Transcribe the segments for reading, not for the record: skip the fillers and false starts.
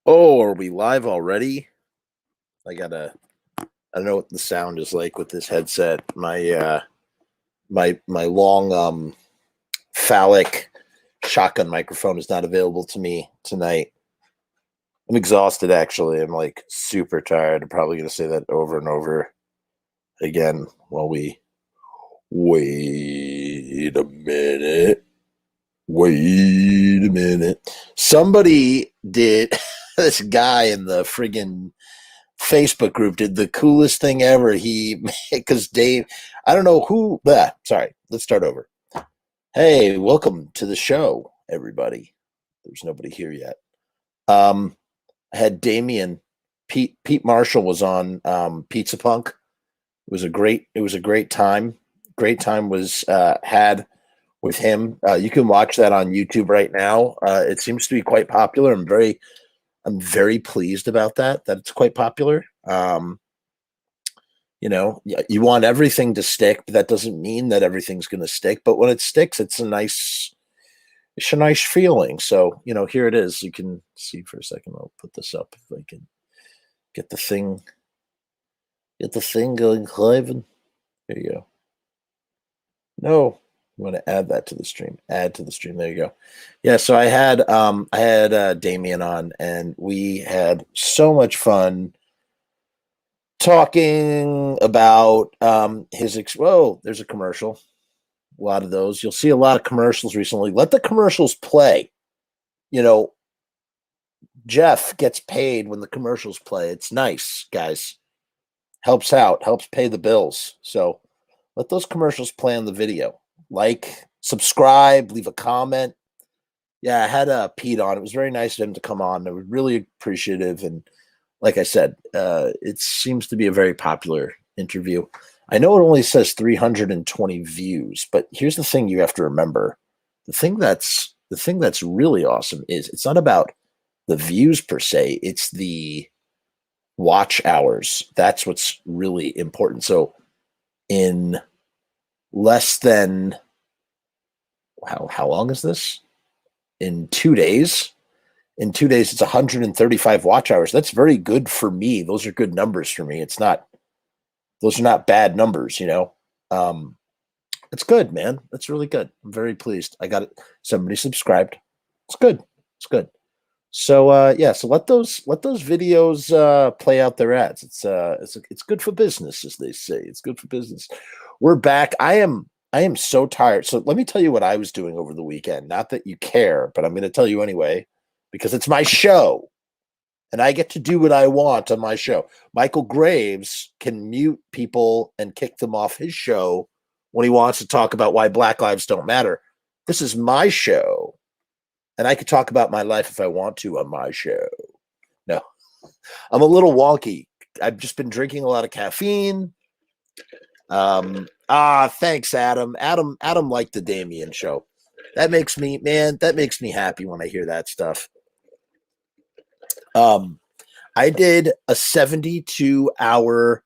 Oh, are we live already? I don't know what the sound is like with this headset. My long phallic shotgun microphone is not available to me tonight. I'm exhausted actually. I'm like super tired. I'm probably gonna say that over and over again while we wait a minute. Wait a minute. Somebody did this guy in the friggin' Facebook group did the coolest thing ever. Because Dave, I don't know who, sorry, let's start over. Hey, welcome to the show, everybody. There's nobody here yet. I had Damien, Pete Marshall was on Pizza Punk. It was a great time. Great time was had with him. You can watch that on YouTube right now. It seems to be quite popular. I'm very pleased about that it's quite popular. You want everything to stick, but that doesn't mean that everything's going to stick. But when it sticks, it's a nice feeling. So, here it is. You can see for a second. I'll put this up if I can get the thing going live. And there you go. No, you want to add that to the stream. Add to the stream. There you go. Yeah, so I had Damien on, and we had so much fun talking about whoa, there's a commercial. A lot of those. You'll see a lot of commercials recently. Let the commercials play. Jeff gets paid when the commercials play. It's nice, guys. Helps out, helps pay the bills. So let those commercials play on the video. Like, subscribe, leave a comment. Yeah, I had Pete on. It was very nice of him to come on. I was really appreciative. And like I said, it seems to be a very popular interview. I know it only says 320 views, but here's the thing you have to remember. The thing that's really awesome is it's not about the views per se, it's the watch hours. That's what's really important. So in less than how long is this? In 2 days, it's 135 watch hours. That's very good for me. Those are good numbers for me. Those are not bad numbers, it's good, man. That's really good. I'm very pleased. I got it. Somebody subscribed. It's good. It's good. So yeah, so let those videos play out their ads. It's good for business, as they say. It's good for business. We're back. I am so tired. So let me tell you what I was doing over the weekend. Not that you care, but I'm going to tell you anyway because it's my show and I get to do what I want on my show. Michael Graves can mute people and kick them off his show when he wants to talk about why Black lives don't matter. This is my show, and I could talk about my life if I want to on my show. No, I'm a little wonky. I've just been drinking a lot of caffeine. Thanks, Adam. Adam liked the Damien show. That makes me happy when I hear that stuff. I did a 72-hour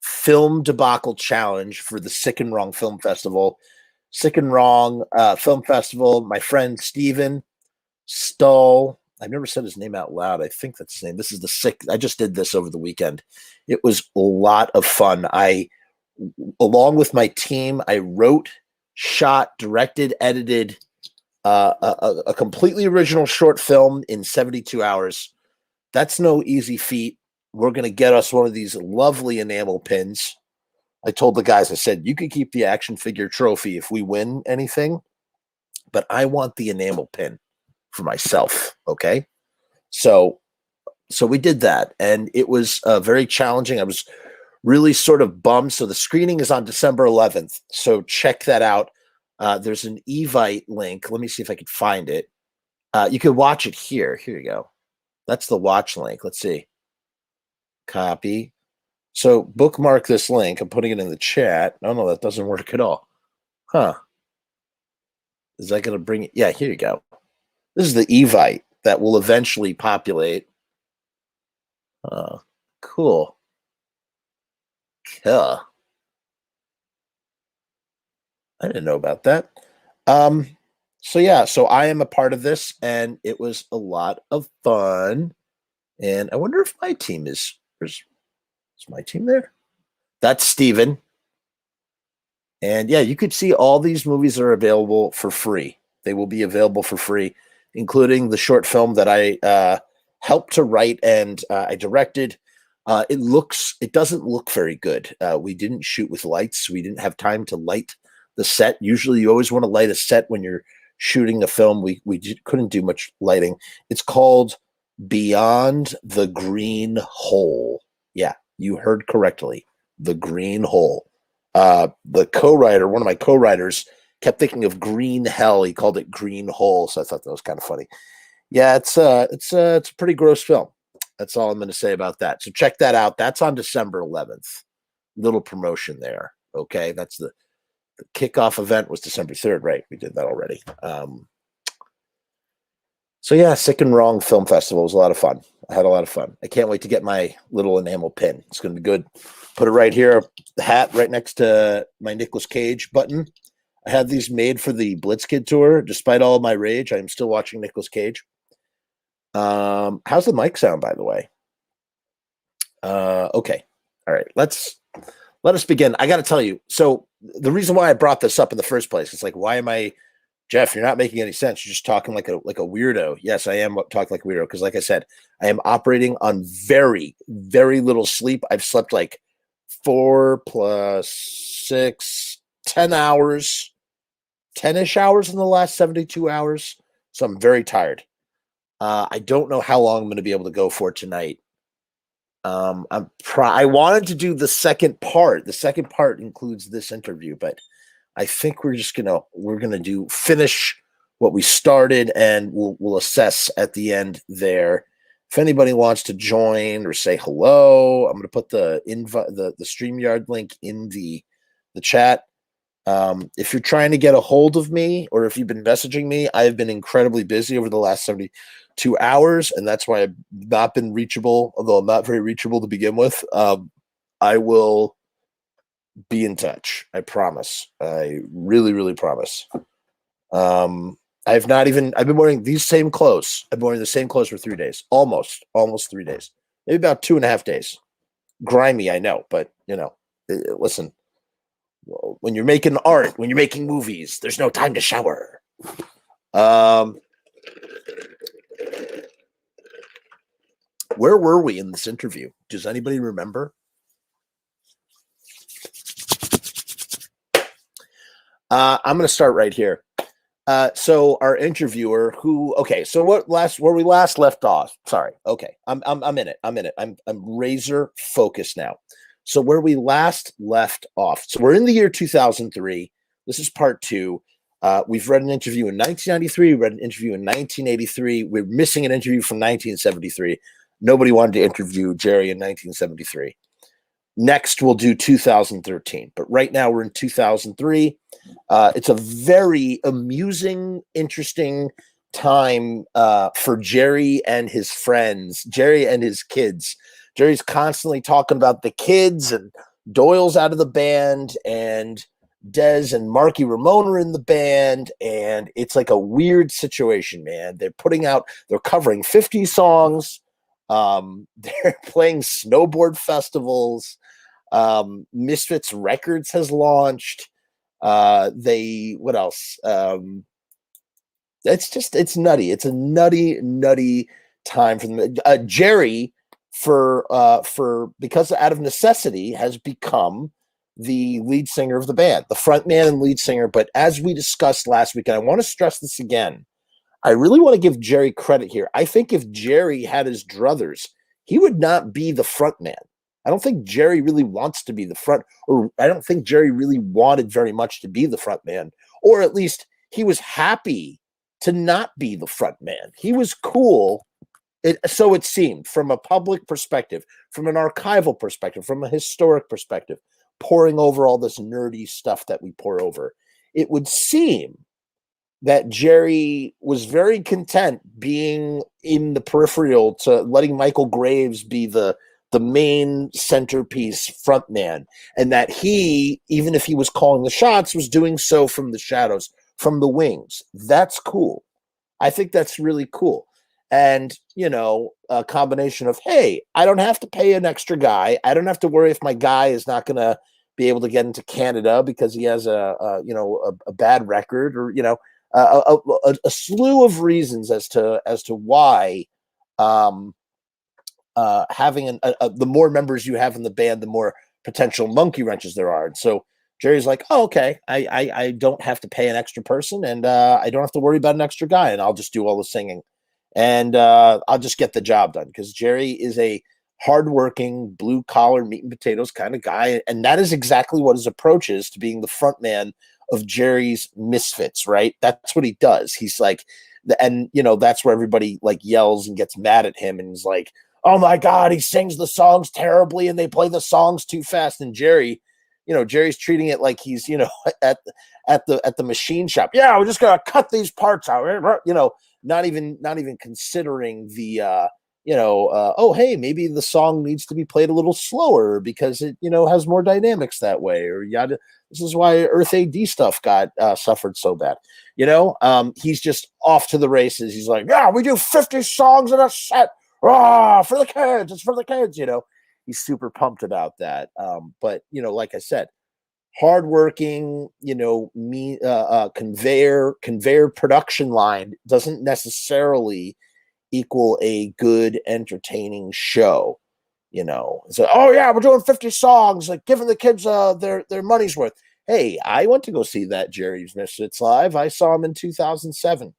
film debacle challenge for the Sick and Wrong Film Festival. Sick and Wrong Film Festival. My friend Steven Stull. I've never said his name out loud. I think that's his name. This is the Sick. I just did this over the weekend. It was a lot of fun. Along with my team, I wrote, shot, directed, edited a completely original short film in 72 hours. That's no easy feat. We're going to get us one of these lovely enamel pins. I told the guys, I said, you can keep the action figure trophy if we win anything, but I want the enamel pin for myself. Okay. So we did that, and it was very challenging. I was really sort of bummed. So the screening is on December 11th. So check that out. There's an Evite link. Let me see if I can find it. You can watch it here. Here you go. That's the watch link. Let's see. Copy. So bookmark this link. I'm putting it in the chat. No, that doesn't work at all. Huh. Is that going to bring it? Yeah, here you go. This is the Evite that will eventually populate. Cool. Yeah. I didn't know about that. So yeah, so I am a part of this, and it was a lot of fun. And I wonder if my team is my team there? That's Steven. And yeah, you could see all these movies are available for free. They will be available for free, including the short film that I helped to write and I directed. It doesn't look very good. We didn't shoot with lights. We didn't have time to light the set. Usually you always want to light a set when you're shooting a film. We couldn't do much lighting. It's called Beyond the Green Hole. Yeah, you heard correctly. The Green Hole. The co-writer, one of my co-writers, kept thinking of Green Hell. He called it Green Hole, so I thought that was kind of funny. Yeah, it's a pretty gross film. That's all I'm going to say about that. So check that out. That's on December 11th. Little promotion there. Okay, that's the kickoff event was December 3rd, right? We did that already. So yeah, Sick and Wrong Film Festival was a lot of fun. I had a lot of fun. I can't wait to get my little enamel pin. It's going to be good. Put it right here, the hat right next to my Nicolas Cage button. I had these made for the Blitzkid tour. Despite all of my rage, I am still watching Nicolas Cage. How's the mic sound, by the way? Okay. All right. Let us begin. I got to tell you. So the reason why I brought this up in the first place, it's like, why am I, Jeff, you're not making any sense. You're just talking like a weirdo. Yes, I am talking like a weirdo. Cause like I said, I am operating on very, very little sleep. I've slept like 4 + 6, 10 hours, 10-ish hours in the last 72 hours. So I'm very tired. I don't know how long I'm going to be able to go for tonight. I wanted to do the second part. The second part includes this interview, but I think we're gonna finish what we started, and we'll assess at the end there. If anybody wants to join or say hello, I'm gonna put the StreamYard link in the chat. If you're trying to get a hold of me, or if you've been messaging me, I have been incredibly busy over the last 72 hours, and that's why I've not been reachable, although I'm not very reachable to begin with. I will be in touch. I promise. I really, really promise. I've been wearing these same clothes. I've been wearing the same clothes for 3 days, almost 3 days, maybe about 2.5 days. Grimy, I know, but listen, when you're making art, when you're making movies, there's no time to shower. Where were we in this interview? Does anybody remember? I'm going to start right here. So our interviewer, where we last left off. Sorry. Okay, I'm in it. I'm razor focused now. So where we last left off. So we're in the year 2003. This is part 2. We've read an interview in 1993. Read an interview in 1983. We're missing an interview from 1973. Nobody wanted to interview Jerry in 1973. Next, we'll do 2013. But right now, we're in 2003. It's a very amusing, interesting time for Jerry and his friends, Jerry and his kids. Jerry's constantly talking about the kids, and Doyle's out of the band, and Dez and Marky Ramone are in the band, and it's like a weird situation, man. They're covering 50 songs. They're playing snowboard festivals. Misfits Records has launched. What else? It's nutty. It's a nutty time for them. Jerry, because out of necessity, has become the lead singer of the band, the front man and lead singer. But as we discussed last week, and I want to stress this again, I really want to give Jerry credit here. I think if Jerry had his druthers, he would not be the front man. I don't think Jerry really wants to be the front, or I don't think Jerry really wanted very much to be the front man, or at least he was happy to not be the front man. He was cool. So it seemed, from a public perspective, from an archival perspective, from a historic perspective, poring over all this nerdy stuff that we pour over, it would seem that Jerry was very content being in the peripheral to letting Michael Graves be the main centerpiece front man, and that he, even if he was calling the shots, was doing so from the shadows, from the wings. That's cool. I think that's really cool. And, you know, a combination of, hey, I don't have to pay an extra guy. I don't have to worry if my guy is not going to be able to get into Canada because he has a bad record, or, you know, a slew of reasons as to why having the more members you have in the band, the more potential monkey wrenches there are. And so Jerry's like, oh, okay, I don't have to pay an extra person, and I don't have to worry about an extra guy, and I'll just do all the singing, and I'll just get the job done, because Jerry is a hardworking, blue collar, meat and potatoes kind of guy, and that is exactly what his approach is to being the front man of Jerry's Misfits. Right? That's what he does. He's like, and you know, that's where everybody like yells and gets mad at him, and he's like, oh my God, he sings the songs terribly and they play the songs too fast. And Jerry, you know, Jerry's treating it like he's, you know, at the machine shop. Yeah, we're just gonna cut these parts out. You know, not even considering the oh, hey, maybe the song needs to be played a little slower because it, you know, has more dynamics that way, or yada. This is why Earth AD stuff got suffered so bad. You know, he's just off to the races. He's like, yeah, we do 50 songs in a set. Oh, for the kids, it's for the kids, you know. He's super pumped about that. But you know, like I said, hardworking, you know, conveyor production line doesn't necessarily equal a good, entertaining show. You know, so oh yeah, we're doing 50 songs, like giving the kids their money's worth. Hey, I went to go see that Jerry's Misfits live. I saw him in 2007.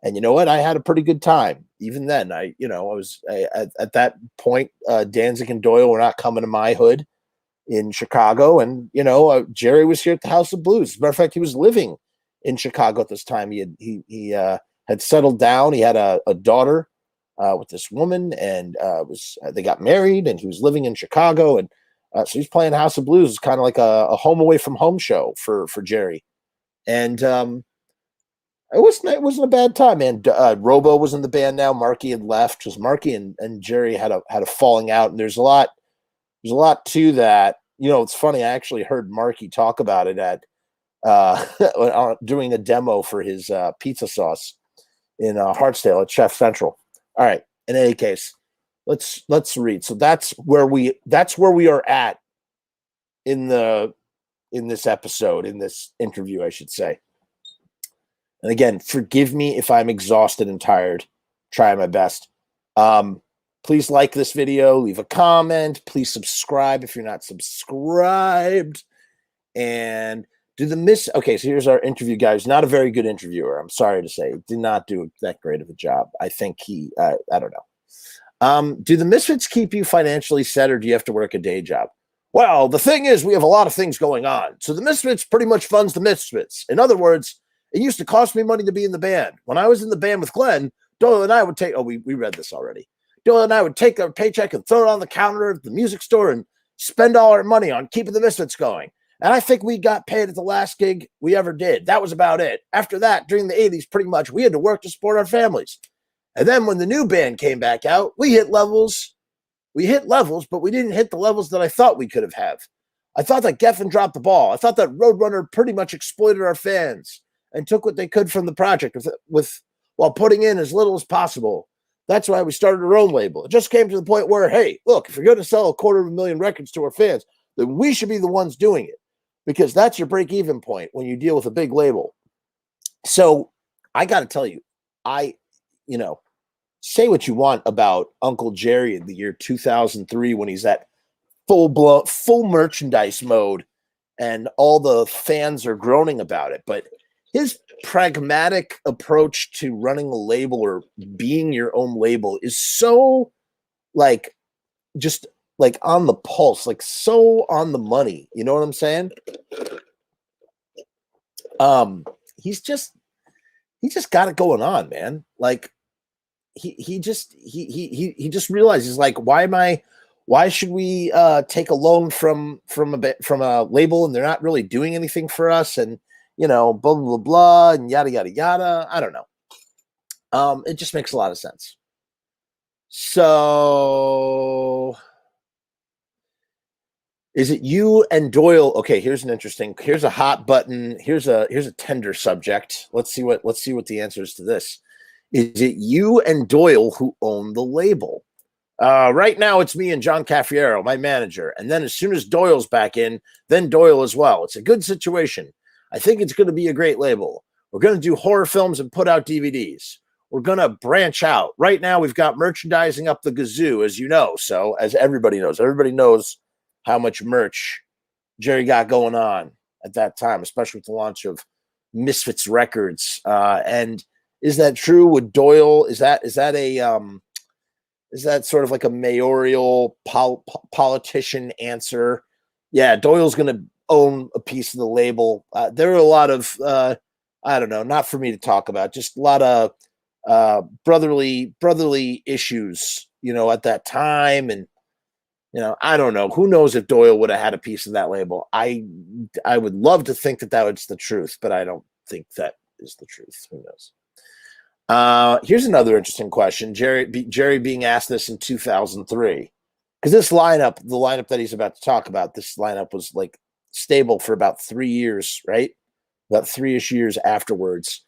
And you know what? I had a pretty good time. Even then, I was at that point, Danzig and Doyle were not coming to my hood in Chicago. And, you know, Jerry was here at the House of Blues. As a matter of fact, he was living in Chicago at this time. He had settled down. He had a daughter with this woman, and they got married, and he was living in Chicago. And so he's playing House of Blues. It's kind of like a home away from home show for Jerry. And, it wasn't a bad time, man. Robo was in the band now. Marky had left because Marky and Jerry had a falling out, and there's a lot to that. You know, it's funny. I actually heard Marky talk about it at doing a demo for his pizza sauce in Hartsdale at Chef Central. All right. In any case, let's read. So that's where we are at in this episode, in this interview, I should say. And again, forgive me if I'm exhausted and tired. Try my best. Please like this video, leave a comment, please subscribe if you're not subscribed, and do the okay, so here's our interview guy. He's not a very good interviewer, I'm sorry to say. Did not do that great of a job. I think I don't know. Do the Misfits keep you financially set, or do you have to work a day job? Well, the thing is, we have a lot of things going on. So the Misfits pretty much funds the Misfits. In other words, it used to cost me money to be in the band. When I was in the band with Glenn, Doyle and I would take, we read this already. Doyle and I would take our paycheck and throw it on the counter at the music store and spend all our money on keeping the Misfits going. And I think we got paid at the last gig we ever did. That was about it. After that, during the 80s, pretty much, we had to work to support our families. And then when the new band came back out, we hit levels, but we didn't hit the levels that I thought we could have. I thought that Geffen dropped the ball. I thought that Roadrunner pretty much exploited our fans and took what they could from the project while putting in as little as possible. That's why we started our own label. It just came to the point where, hey, look, if you're going to sell 250,000 records to our fans, then we should be the ones doing it, because that's your break-even point when you deal with a big label. So I got to tell you, say what you want about Uncle Jerry in the year 2003 when he's at full merchandise mode and all the fans are groaning about it. But his pragmatic approach to running a label or being your own label is so just on the pulse, so on the money. You know what I'm saying? He's just got it going on, man. He just realizes, why should we take a loan from a label and they're not really doing anything for us, and blah blah blah and yada yada yada. I don't know. It just makes a lot of sense. So is it you and Doyle? Okay, here's a hot button. Here's a tender subject. Let's see what the answer is to this. Is it you and Doyle who own the label? Right now, it's me and John Cafiero, my manager. And then as soon as Doyle's back in, then Doyle as well. It's a good situation. I think it's going to be a great label. We're going to do horror films and put out DVDs. We're going to branch out. Right now, we've got merchandising up the gazoo, as you know. So, as everybody knows how much merch Jerry got going on at that time, especially with the launch of Misfits Records. And is that true with Doyle? Is that sort of like a mayoral politician answer? Yeah, Doyle's going to own a piece of the label. There are a lot of, I don't know, not for me to talk about, just a lot of brotherly issues, at that time. And, I don't know. Who knows if Doyle would have had a piece of that label? I would love to think that was the truth, but I don't think that is the truth. Who knows? Here's another interesting question. Jerry being asked this in 2003, because this lineup, the lineup that he's about to talk about, this lineup was like stable for about 3 years, right? About 3-ish years afterwards.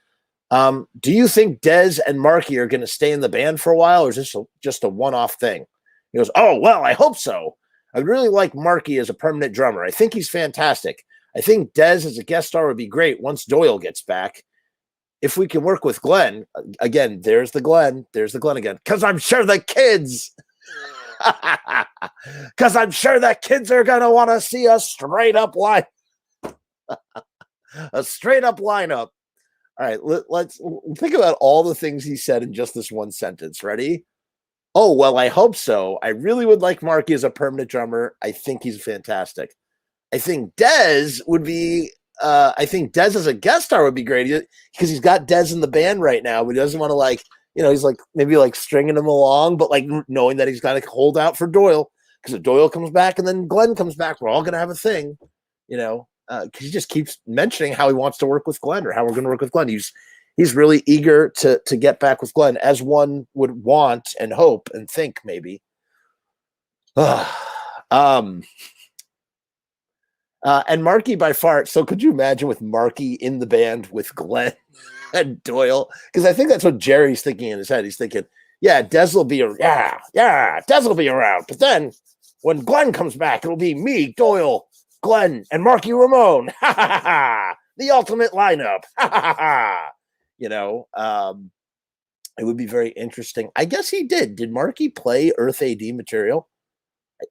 Do you think Dez and Marky are going to stay in the band for a while, or is this just a one-off thing? He goes, oh, well, I hope so. I would really like Marky as a permanent drummer. I think he's fantastic. I think Dez as a guest star would be great once Doyle gets back. If we can work with Glenn, again, there's the Glenn again, because I'm sure the kids, are going to want to see a straight up lineup. All right, let's think about all the things he said in just this one sentence. Ready? Oh, well, I hope so. I really would like Marky as a permanent drummer. I think he's fantastic. I think Dez would be, I think Dez as a guest star would be great because he's got Dez in the band right now, but he doesn't want to he's maybe stringing him along, but knowing that he's got to hold out for Doyle, because if Doyle comes back and then Glenn comes back, we're all going to have a thing, because he just keeps mentioning how he wants to work with Glenn, or how we're going to work with Glenn. He's really eager to get back with Glenn, as one would want and hope and think maybe. And Marky by far. So could you imagine with Marky in the band with Glenn and Doyle? Because I think that's what Jerry's thinking in his head. He's thinking, yeah, Dez will be Dez will be around. But then when Glenn comes back, it'll be me, Doyle, Glenn, and Marky Ramone. The ultimate lineup. It would be very interesting. I guess he did. Did Marky play Earth AD material?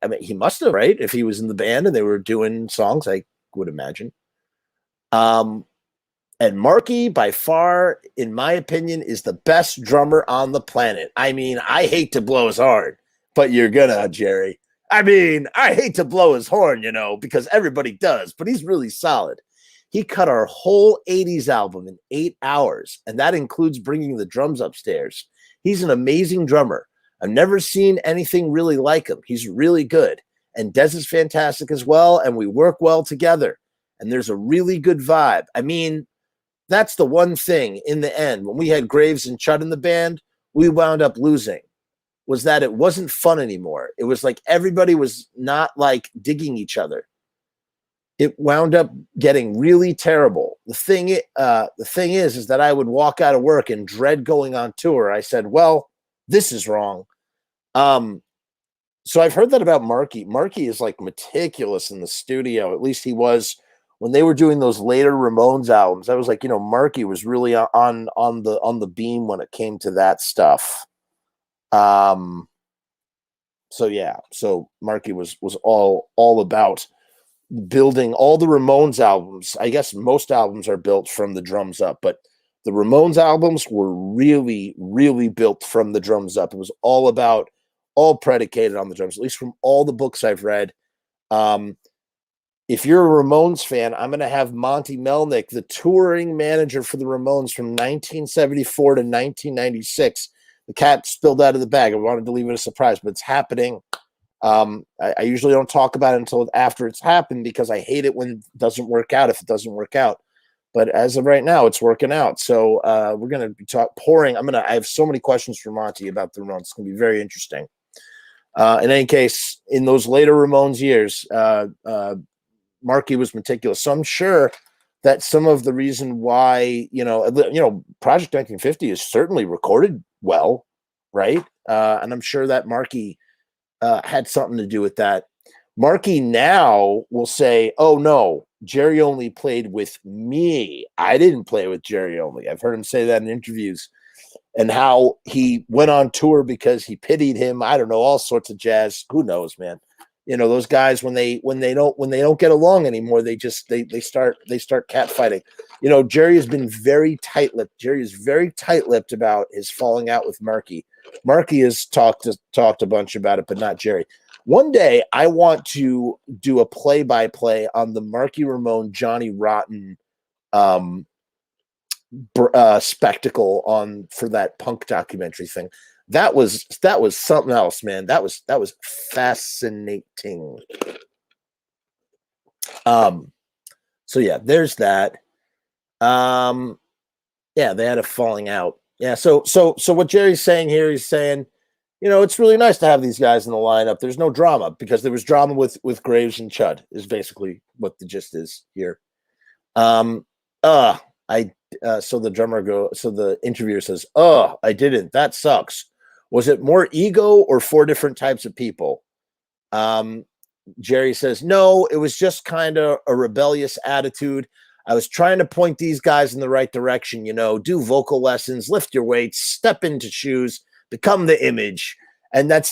I mean, he must have, right? If he was in the band and they were doing songs, I would imagine. And Marky, by far, in my opinion, is the best drummer on the planet. I mean, I hate to blow his horn, but you're gonna, Jerry. I mean, I hate to blow his horn, because everybody does, but he's really solid. He cut our whole 80s album in 8 hours, and that includes bringing the drums upstairs. He's an amazing drummer. I've never seen anything really like him. He's really good. And Dez is fantastic as well, and we work well together. And there's a really good vibe. I mean, that's the one thing in the end. When we had Graves and Chud in the band, we wound up losing, was that it wasn't fun anymore. It was like everybody was not digging each other. It wound up getting really terrible. The thing is that I would walk out of work and dread going on tour. I said, well, this is wrong. So I've heard that about Marky. Marky is meticulous in the studio. At least he was when they were doing those later Ramones albums. I was Marky was really on the beam when it came to that stuff. So yeah, so Marky was all about building all the Ramones albums. I guess most albums are built from the drums up, but the Ramones albums were really, really built from the drums up. It was all predicated on the drums, at least from all the books I've read. If you're a Ramones fan, I'm going to have Monty Melnick, the touring manager for the Ramones from 1974 to 1996. The cat spilled out of the bag. I wanted to leave it a surprise, but it's happening. I usually don't talk about it until after it's happened, because I hate it when it doesn't work out, if it doesn't work out. But as of right now, it's working out. So we're going to be pouring. I have so many questions for Monty about the Ramones. It's going to be very interesting. In any case, in those later Ramones years, Marky was meticulous. So I'm sure that some of the reason why, Project 1950 is certainly recorded well, right? And I'm sure that Marky had something to do with that. Marky now will say, oh no, Jerry only played with me. I didn't play with Jerry only. I've heard him say that in interviews, and how he went on tour because he pitied him. I don't know, all sorts of jazz. Who knows, man? Those guys, when they don't get along anymore, they start catfighting. Jerry has been very tight-lipped. Jerry is very tight-lipped about his falling out with Marky. Marky has talked a bunch about it, but not Jerry. One day, I want to do a play-by-play on the Marky Ramone Johnny Rotten spectacle for that punk documentary thing. That was something else, man. That was fascinating. So yeah, there's that. Yeah, they had a falling out. Yeah, so what Jerry's saying here, he's saying, it's really nice to have these guys in the lineup. There's no drama, because there was drama with Graves and Chud, is basically what the gist is here. So the interviewer says, "Oh, I didn't. That sucks. Was it more ego or 4 different types of people?" Jerry says, "No, it was just kind of a rebellious attitude. I was trying to point these guys in the right direction, do vocal lessons, lift your weights, step into shoes, become the image." And that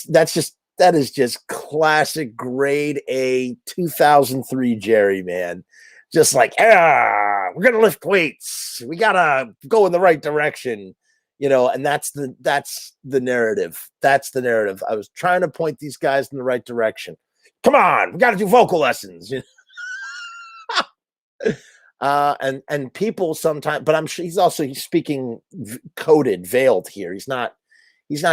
is just classic grade A 2003 Jerry, man. Just like, we're going to lift weights. We got to go in the right direction, and that's the narrative. That's the narrative. I was trying to point these guys in the right direction. Come on, we got to do vocal lessons. And people sometimes, but I'm sure he's speaking coded, veiled here. He's not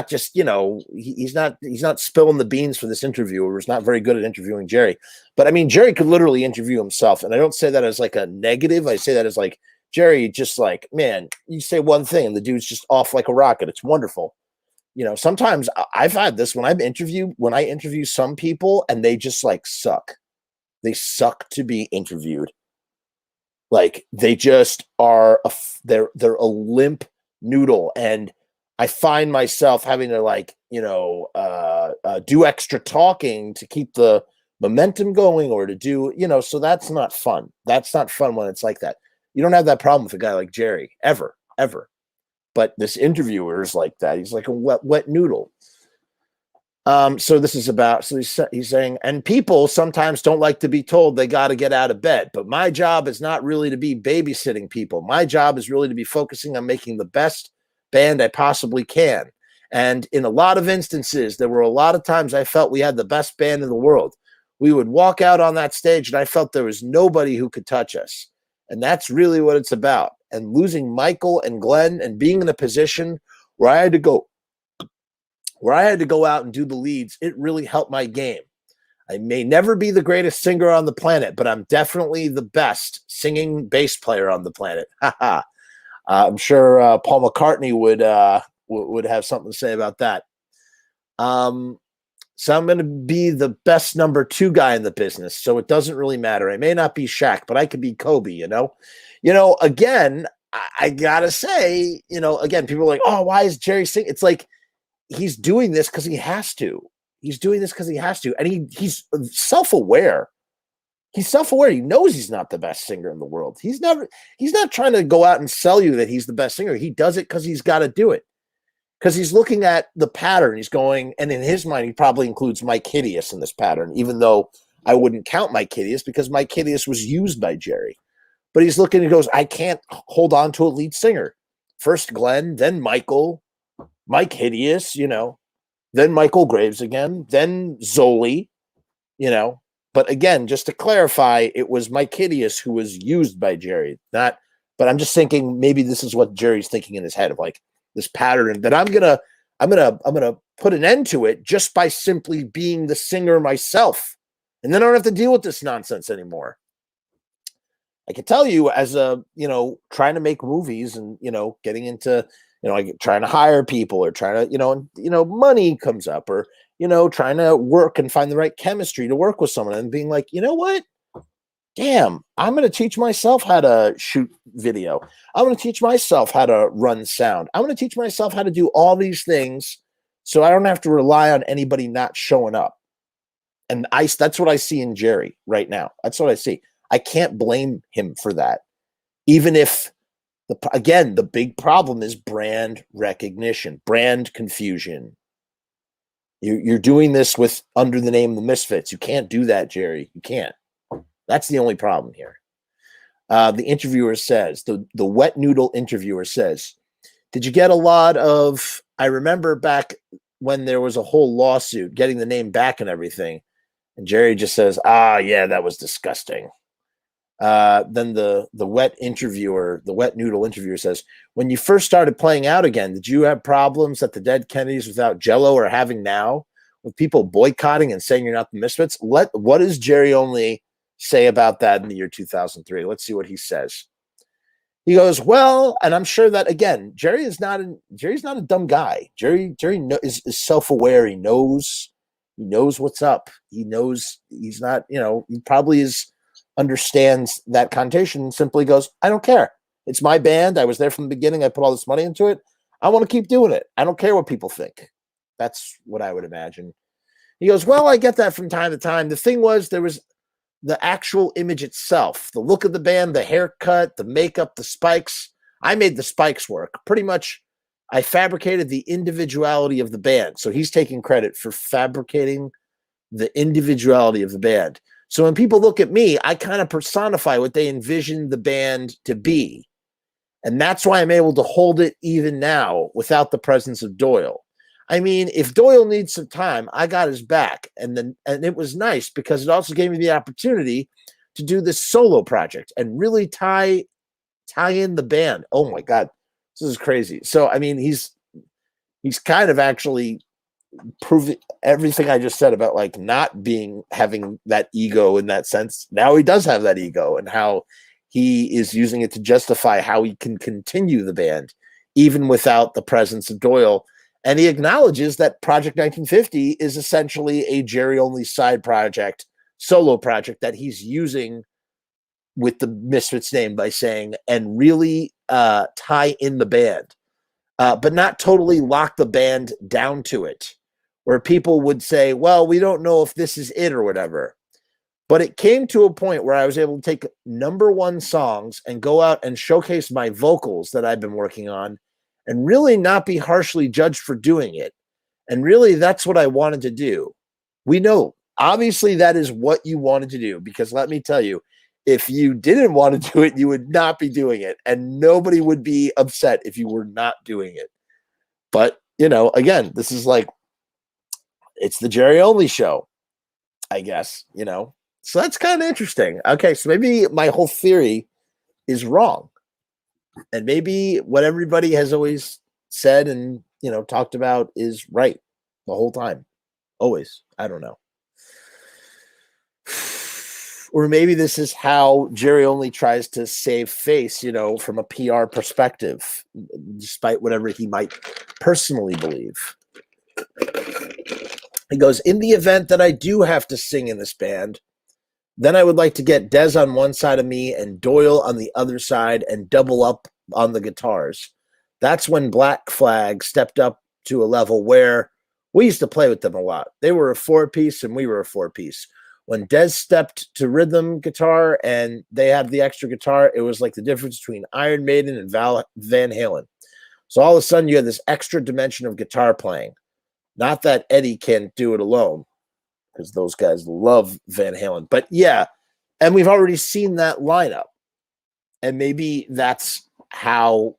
just, he's not spilling the beans for this interviewer. He's not very good at interviewing Jerry. But I mean, Jerry could literally interview himself. And I don't say that as like a negative. I say that as like, Jerry, just like, man, you say one thing and the dude's just off like a rocket. It's wonderful. Sometimes I've had this when I interview some people and they just like suck. They suck to be interviewed. Like they just are, they're a limp noodle. And I find myself having to do extra talking to keep the momentum going, or to do, so that's not fun. That's not fun when it's like that. You don't have that problem with a guy like Jerry, ever. But this interviewer is like that. He's like a wet noodle. So this is about, so he's saying, and people sometimes don't like to be told they got to get out of bed, but my job is not really to be babysitting people. My job is really to be focusing on making the best band I possibly can. And in a lot of instances, there were a lot of times I felt we had the best band in the world. We would walk out on that stage and I felt there was nobody who could touch us. And that's really what it's about. And losing Michael and Glenn and being in a position where I had to go out and do the leads, it really helped my game. I may never be the greatest singer on the planet, but I'm definitely the best singing bass player on the planet. I'm sure Paul McCartney would have something to say about that. So I'm going to be the best number 2 guy in the business. So it doesn't really matter. I may not be Shaq, but I could be Kobe, again, I gotta say, again, people are like, oh, why is Jerry singing? It's like, he's doing this because he has to. He's doing this because he has to. And he's self-aware. He's self-aware. He knows he's not the best singer in the world. He's not trying to go out and sell you that he's the best singer. He does it because he's got to do it. Because he's looking at the pattern. He's going, and in his mind, he probably includes Mike Hideous in this pattern, even though I wouldn't count Mike Hideous because Mike Hideous was used by Jerry. But he's looking and goes, I can't hold on to a lead singer. First Glenn, then Michael, Mike Hideous, then Michael Graves again, then Zoli, But again, just to clarify, it was Mike Hideous who was used by Jerry, but I'm just thinking maybe this is what Jerry's thinking in his head of like this pattern that I'm gonna put an end to it just by simply being the singer myself. And then I don't have to deal with this nonsense anymore. I can tell you as trying to make movies and, getting into, like trying to hire people or trying to, money comes up or, trying to work and find the right chemistry to work with someone and being like, you know what? damn, I'm going to teach myself how to shoot video. I'm going to teach myself how to run sound. I'm going to teach myself how to do all these things so I don't have to rely on anybody not showing up. And that's what I see in Jerry right now. That's what I see. I can't blame him for that. Even if, the big problem is brand recognition, brand confusion. You're doing this under the name of the Misfits. You can't do that, Jerry. You can't. That's the only problem here. The interviewer says, the wet noodle interviewer says, did you get a lot of, I remember back when there was a whole lawsuit getting the name back and everything. And Jerry just says, yeah, that was disgusting. Then the wet noodle interviewer says, when you first started playing out again, did you have problems at the Dead Kennedys without Jello or having now with people boycotting and saying you're not the Misfits? What does Jerry Only say about that in the year 2003? Let's see what he says. He goes, well, and I'm sure that, again, Jerry's not a dumb guy. Jerry is self-aware. He knows what's up. He knows he's not, he probably understands that connotation and simply goes, I don't care. It's my band. I was there from the beginning. I put all this money into it. I want to keep doing it. I don't care what people think. That's what I would imagine. He goes, well, I get that from time to time. The thing was, there was the actual image itself, the look of the band, the haircut, the makeup, the spikes. I made the spikes work. Pretty much, I fabricated the individuality of the band. So he's taking credit for fabricating the individuality of the band. So when people look at me, I kind of personify what they envision the band to be. And that's why I'm able to hold it even now without the presence of Doyle. I mean, if Doyle needs some time, I got his back. And it was nice because it also gave me the opportunity to do this solo project and really tie in the band. Oh my God, this is crazy. So, I mean, he's kind of actually proving everything I just said about like not having that ego in that sense. Now he does have that ego, and how he is using it to justify how he can continue the band even without the presence of Doyle. And he acknowledges that Project 1950 is essentially a Jerry Only side project, solo project that he's using with the Misfits name by saying, and really tie in the band, but not totally lock the band down to it, where people would say, well, we don't know if this is it or whatever. But it came to a point where I was able to take number one songs and go out and showcase my vocals that I've been working on and really not be harshly judged for doing it. And really, that's what I wanted to do. We know, obviously, that is what you wanted to do, because let me tell you, if you didn't want to do it, you would not be doing it. And nobody would be upset if you were not doing it. But, again, this is like, it's the Jerry Only show, I guess, So that's kind of interesting. Okay, so maybe my whole theory is wrong. And maybe what everybody has always said and, talked about is right the whole time. Always. I don't know. Or maybe this is how Jerry Only tries to save face, from a PR perspective, despite whatever he might personally believe. He goes, in the event that I do have to sing in this band, then I would like to get Dez on one side of me and Doyle on the other side and double up on the guitars. That's when Black Flag stepped up to a level where we used to play with them a lot. They were a four-piece and we were a four-piece. When Dez stepped to rhythm guitar and they had the extra guitar, it was like the difference between Iron Maiden and Van Halen. So all of a sudden you had this extra dimension of guitar playing. Not that Eddie can't do it alone, because those guys love Van Halen. But yeah, and we've already seen that lineup. And maybe that's how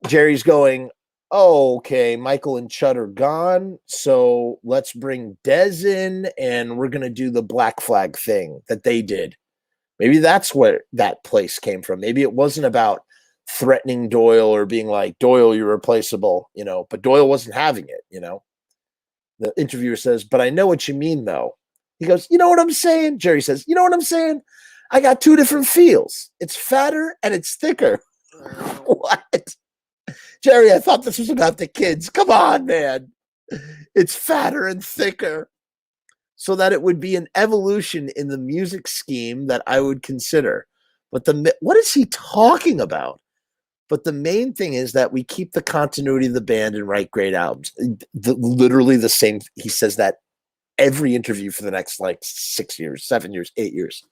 Jerry's going, oh, okay, Michael and Chud are gone, so let's bring Dez in, and we're going to do the Black Flag thing that they did. Maybe that's where that place came from. Maybe it wasn't about threatening Doyle or being like, Doyle, you're replaceable, but Doyle wasn't having it, The interviewer says, but I know what you mean, though. He goes, you know what I'm saying? Jerry says, you know what I'm saying? I got two different feels. It's fatter and it's thicker. What? Jerry, I thought this was about the kids. Come on, man. It's fatter and thicker. so that it would be an evolution in the music scheme that I would consider. But what is he talking about? But the main thing is that we keep the continuity of the band and write great albums. Literally the same. He says that every interview for the next like 6 years, 7 years, 8 years.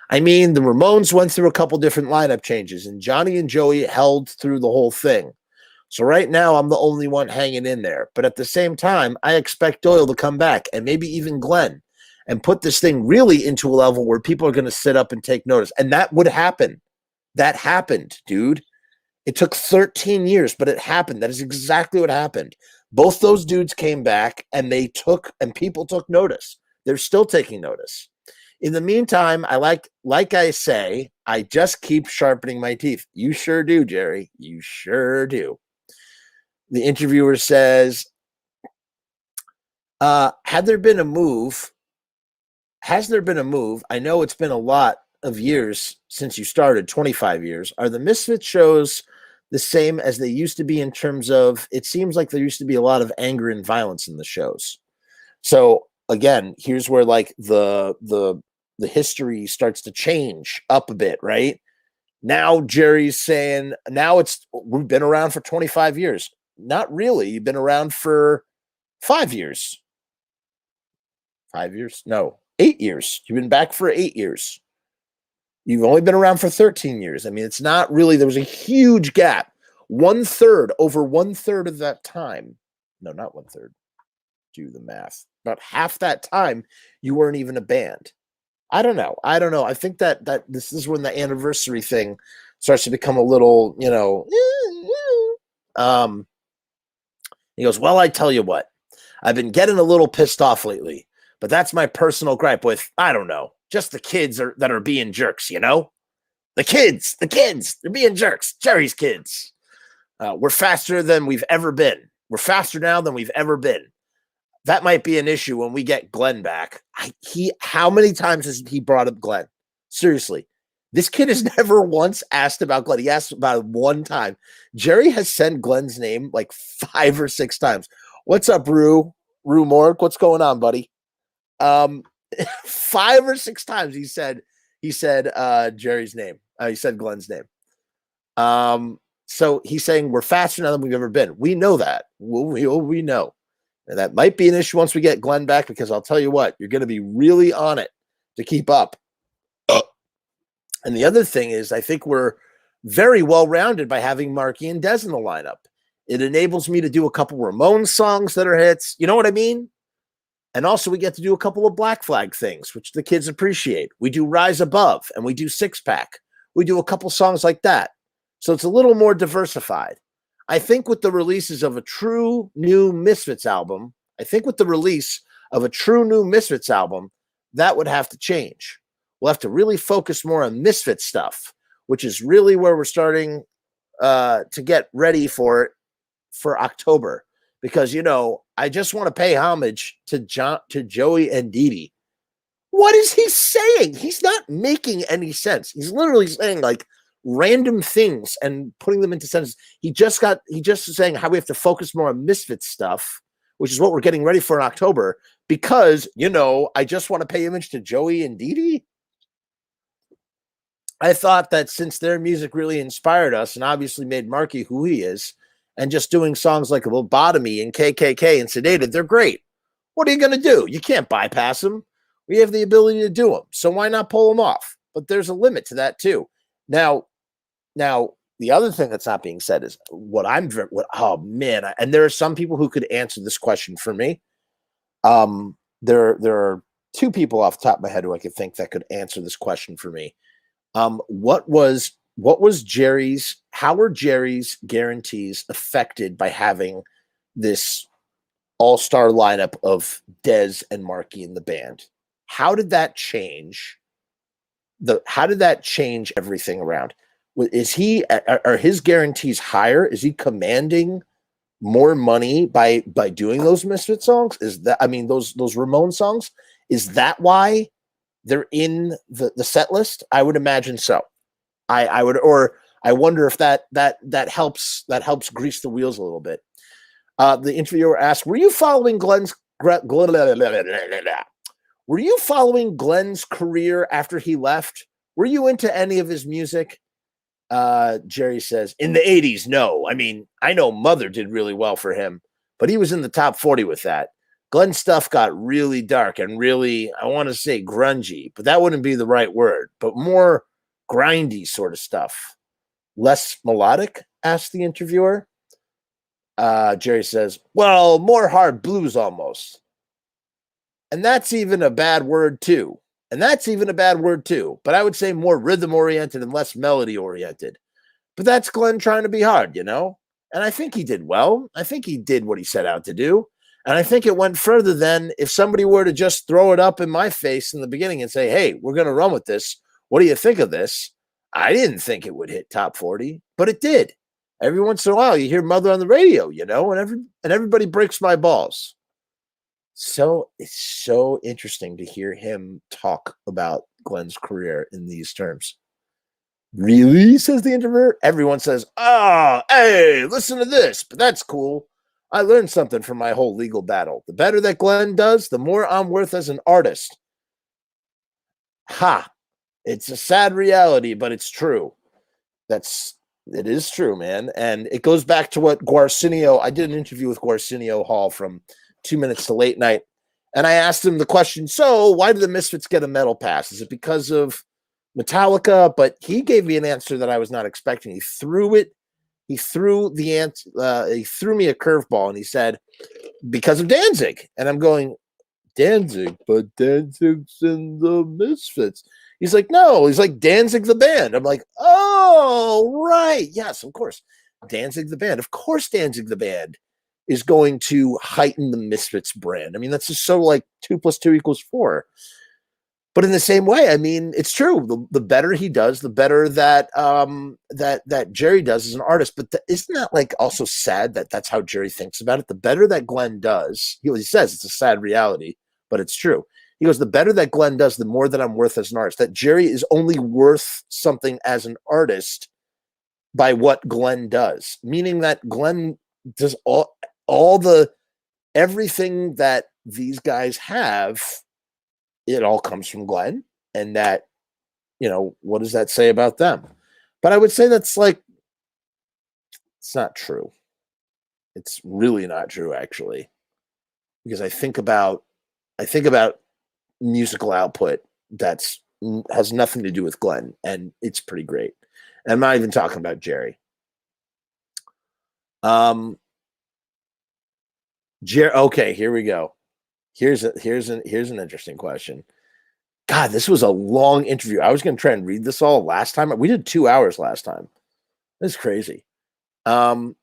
I mean, the Ramones went through a couple different lineup changes, and Johnny and Joey held through the whole thing. So right now, I'm the only one hanging in there. But at the same time, I expect Doyle to come back, and maybe even Glenn, and put this thing really into a level where people are going to sit up and take notice. And that would happen. That happened, dude. It took 13 years, but it happened. That is exactly what happened. Both those dudes came back, and people took notice. They're still taking notice. In the meantime, I like I say, I just keep sharpening my teeth. You sure do, Jerry. You sure do. The interviewer says, has there been a move? I know it's been a lot of years since you started, 25 years. Are the Misfits shows the same as they used to be in terms of, it seems like there used to be a lot of anger and violence in the shows. So again, here's where like the history starts to change up a bit, right? Now Jerry's saying, we've been around for 25 years. Not really. You've been around for 5 years. 5 years? No, 8 years. You've been back for 8 years. You've only been around for 13 years. I mean, it's not really, there was a huge gap. Over one third of that time. No, not 1/3. Do the math. About half that time, you weren't even a band. I don't know. I think that this is when the anniversary thing starts to become a little, he goes, well, I tell you what, I've been getting a little pissed off lately, but that's my personal gripe with, I don't know, just the kids that are being jerks, The kids, they're being jerks. Jerry's kids. We're faster than we've ever been. We're faster now than we've ever been. That might be an issue when we get Glenn back. How many times has he brought up Glenn? Seriously. This kid has never once asked about Glenn. He asked about it one time. Jerry has said Glenn's name like 5 or 6 times. What's up, Rue Morg? What's going on, buddy? 5 or 6 times he said Jerry's name. He said Glenn's name. So he's saying we're faster now than we've ever been. We know that. We know. And that might be an issue once we get Glenn back, because I'll tell you what, you're going to be really on it to keep up. And the other thing is, I think we're very well-rounded by having Marky and Dez in the lineup. It enables me to do a couple Ramones songs that are hits. You know what I mean? And also we get to do a couple of Black Flag things, which the kids appreciate. We do Rise Above, and we do Six Pack. We do a couple songs like that. So it's a little more diversified. I think with the releases of a true new Misfits album, that would have to change. We'll have to really focus more on Misfit stuff, which is really where we're starting to get ready for October. Because, I just want to pay homage to Joey and Dee Dee. What is he saying? He's not making any sense. He's literally saying like random things and putting them into sentences. He just is saying how we have to focus more on Misfit stuff, which is what we're getting ready for in October. Because, I just want to pay homage to Joey and Dee Dee. I thought that since their music really inspired us and obviously made Marky who he is, and just doing songs like Lobotomy and KKK and Sedated, they're great. What are you going to do? You can't bypass them. We have the ability to do them. So why not pull them off? But there's a limit to that too. Now, the other thing that's not being said is and there are some people who could answer this question for me. There are 2 people off the top of my head who I could think that could answer this question for me. How were Jerry's guarantees affected by having this all-star lineup of Dez and Marky in the band? How did that change everything around? Are his guarantees higher? Is he commanding more money by doing those Misfit songs? Those Ramone songs? Is that why they're in the set list? I would imagine so. I wonder if that helps grease the wheels a little bit. The interviewer asked, "Were you following Glenn's Were you following Glenn's career after he left? Were you into any of his music? Jerry says, in the 80s, no. I mean, I know Mother did really well for him, but he was in the top 40 with that. Glenn's stuff got really dark and really, I want to say grungy, but that wouldn't be the right word, but more grindy sort of stuff. Less melodic? Asked the interviewer. Jerry says, well, more hard blues almost. And that's even a bad word too. But I would say more rhythm oriented and less melody oriented. But that's Glenn trying to be hard, you know? And I think he did well. I think he did what he set out to do. And I think it went further than if somebody were to just throw it up in my face in the beginning and say, hey, we're going to run with this. What do you think of this? I didn't think it would hit top 40, but it did. Every once in a while, you hear Mother on the radio, you know, and everybody breaks my balls. So it's so interesting to hear him talk about Glenn's career in these terms. Really, says the introvert. Everyone says, oh, hey, listen to this, but that's cool. I learned something from my whole legal battle. The better that Glenn does, the more I'm worth as an artist. Ha! It's a sad reality, but it's true. It is true, man. And it goes back to what Guarcinio, I did an interview with Guarcinio Hall from 2 Minutes to Late Night. And I asked him the question, so why did the Misfits get a metal pass? Is it because of Metallica? But he gave me an answer that I was not expecting. He threw me a curveball and he said, because of Danzig. And I'm going, Danzig, but Danzig's in the Misfits. He's like, no, he's like Danzig the band. I'm like, oh, right. Yes, of course. Danzig the band. Of course, Danzig the band is going to heighten the Misfits brand. I mean, that's just so like 2 + 2 = 4. But in the same way, I mean, it's true. The better he does, the better that that Jerry does as an artist. But isn't that like also sad that that's how Jerry thinks about it? The better that Glenn does, he says it's a sad reality, but it's true. He goes, the better that Glenn does, the more that I'm worth as an artist. That Jerry is only worth something as an artist by what Glenn does, meaning that Glenn does everything that these guys have. It all comes from Glenn, and that, you know, what does that say about them? But I would say that's like, it's not true. It's really not true, actually, because I think about musical output that's has nothing to do with Glenn, and it's pretty great. And I'm not even talking about Jerry. Okay, here we go. Here's an interesting question. God, this was a long interview. I was going to try and read this all last time. We did 2 hours last time. That's crazy. The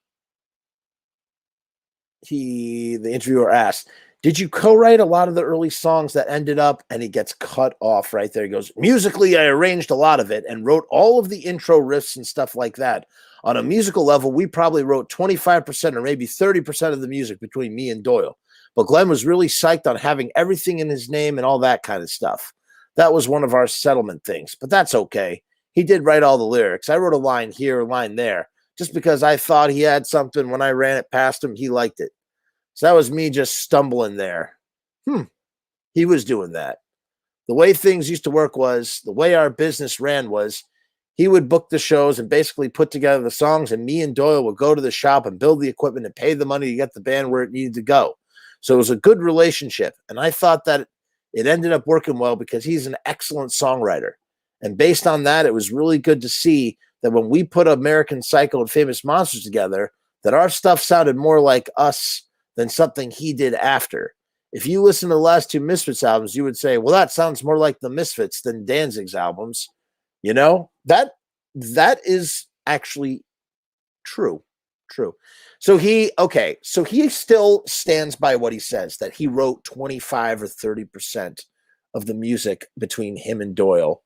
interviewer asked, did you co-write a lot of the early songs that ended up, and he gets cut off right there. He goes, musically, I arranged a lot of it and wrote all of the intro riffs and stuff like that. On a musical level, we probably wrote 25% or maybe 30% of the music between me and Doyle. But Glenn was really psyched on having everything in his name and all that kind of stuff. That was one of our settlement things, but that's okay. He did write all the lyrics. I wrote a line here, a line there, just because I thought he had something. When I ran it past him, he liked it. So that was me just stumbling there. He was doing that. The way things used to work was, the way our business ran was, he would book the shows and basically put together the songs, and me and Doyle would go to the shop and build the equipment and pay the money to get the band where it needed to go. So it was a good relationship. And I thought that it ended up working well because he's an excellent songwriter. And based on that, it was really good to see that when we put American Psycho and Famous Monsters together, that our stuff sounded more like us than something he did after. If you listen to the last 2 Misfits albums, you would say, well, that sounds more like the Misfits than Danzig's albums. You know, that is actually true. So he still stands by what he says, that he wrote 25 or 30% of the music between him and Doyle,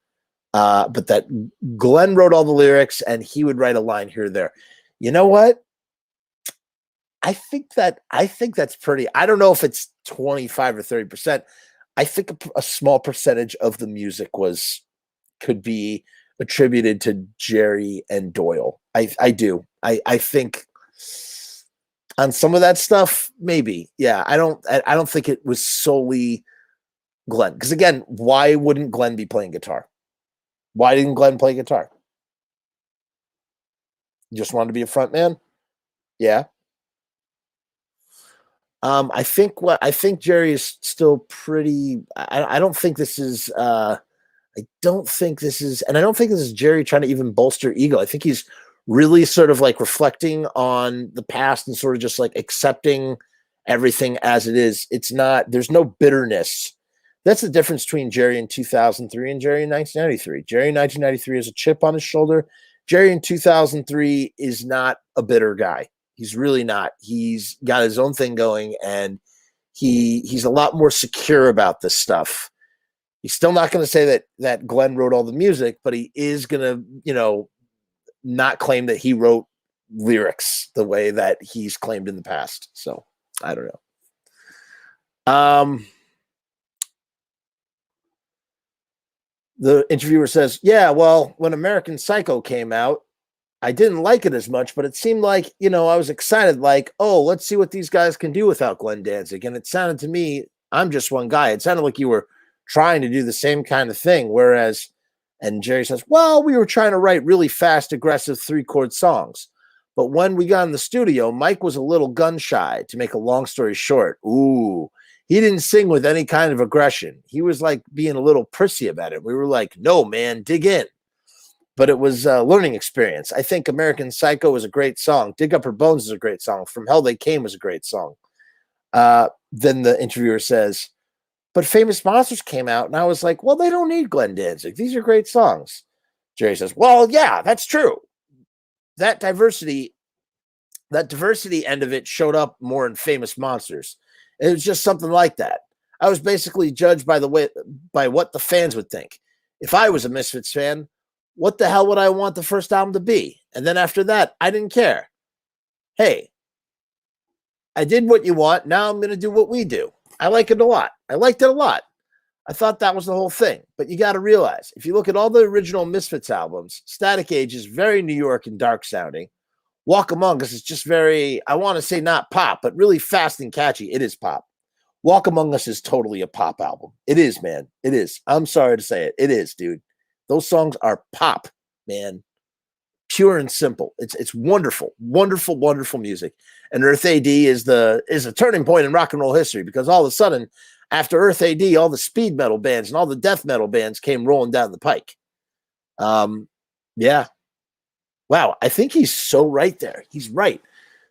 but that Glenn wrote all the lyrics and he would write a line here or there. You know what? I think that's pretty. I don't know if it's 25 or 30%. I think a small percentage of the music could be attributed to Jerry and Doyle. I do. I think on some of that stuff, maybe. Yeah, I don't think it was solely Glenn. Because again, why wouldn't Glenn be playing guitar? Why didn't Glenn play guitar? You just wanted to be a front man? Yeah. I think Jerry is still pretty. I don't think this is. I don't think this is, and I don't think this is Jerry trying to even bolster ego. I think he's really sort of like reflecting on the past and sort of just like accepting everything as it is. It's not. There's no bitterness. That's the difference between Jerry in 2003 and Jerry in 1993. Jerry in 1993 has a chip on his shoulder. Jerry in 2003 is not a bitter guy. He's really not. He's got his own thing going, and he's a lot more secure about this stuff. He's still not going to say that Glenn wrote all the music, but he is going to, not claim that he wrote lyrics the way that he's claimed in the past. So I don't know. The interviewer says, yeah, well, when American Psycho came out, I didn't like it as much, but it seemed like, I was excited, like, oh, let's see what these guys can do without Glenn Danzig. And it sounded to me, I'm just one guy. It sounded like you were trying to do the same kind of thing. Whereas, and Jerry says, well, we were trying to write really fast, aggressive 3-chord songs. But when we got in the studio, Mike was a little gun shy, to make a long story short. Ooh, he didn't sing with any kind of aggression. He was like being a little prissy about it. We were like, no, man, dig in. But it was a learning experience. I think American Psycho was a great song. Dig Up Her Bones is a great song. From Hell They Came was a great song. Then the interviewer says, but Famous Monsters came out, and I was like, well, they don't need Glenn Danzig. These are great songs. Jerry says, well, yeah, that's true. That diversity end of it showed up more in Famous Monsters. It was just something like that. I was basically judged by what the fans would think. If I was a Misfits fan, what the hell would I want the first album to be? And then after that, I didn't care. Hey, I did what you want. Now I'm going to do what we do. I like it a lot. I liked it a lot. I thought that was the whole thing. But you got to realize, if you look at all the original Misfits albums, Static Age is very New York and dark sounding. Walk Among Us is just very, I want to say not pop, but really fast and catchy. It is pop. Walk Among Us is totally a pop album. It is, man. It is. I'm sorry to say it. It is, dude. Those songs are pop, man. Pure and simple. It's wonderful, wonderful, wonderful music. And Earth AD is a turning point in rock and roll history, because all of a sudden, after Earth AD, all the speed metal bands and all the death metal bands came rolling down the pike. Yeah. Wow, I think he's so right there. He's right.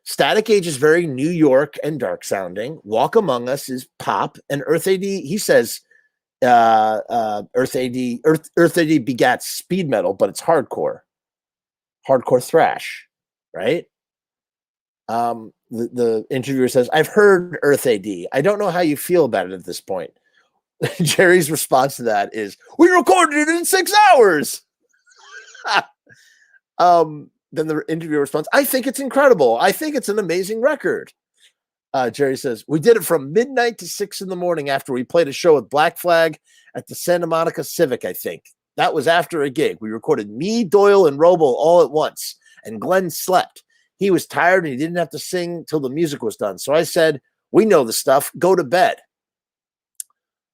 Static Age is very New York and dark sounding. Walk Among Us is pop, and Earth AD, he says, Earth AD begat speed metal, but it's hardcore thrash, right? The interviewer says, I've heard Earth AD. I don't know how you feel about it at this point. Jerry's response to that is, we recorded it in 6 hours. Then the interviewer responds, I think it's incredible. I think it's an amazing record. Jerry says, we did it from midnight to 6 a.m. after we played a show with Black Flag at the Santa Monica Civic, I think. That was after a gig. We recorded me, Doyle, and ROBO all at once, and Glenn slept. He was tired and he didn't have to sing till the music was done. So I said, we know the stuff. Go to bed.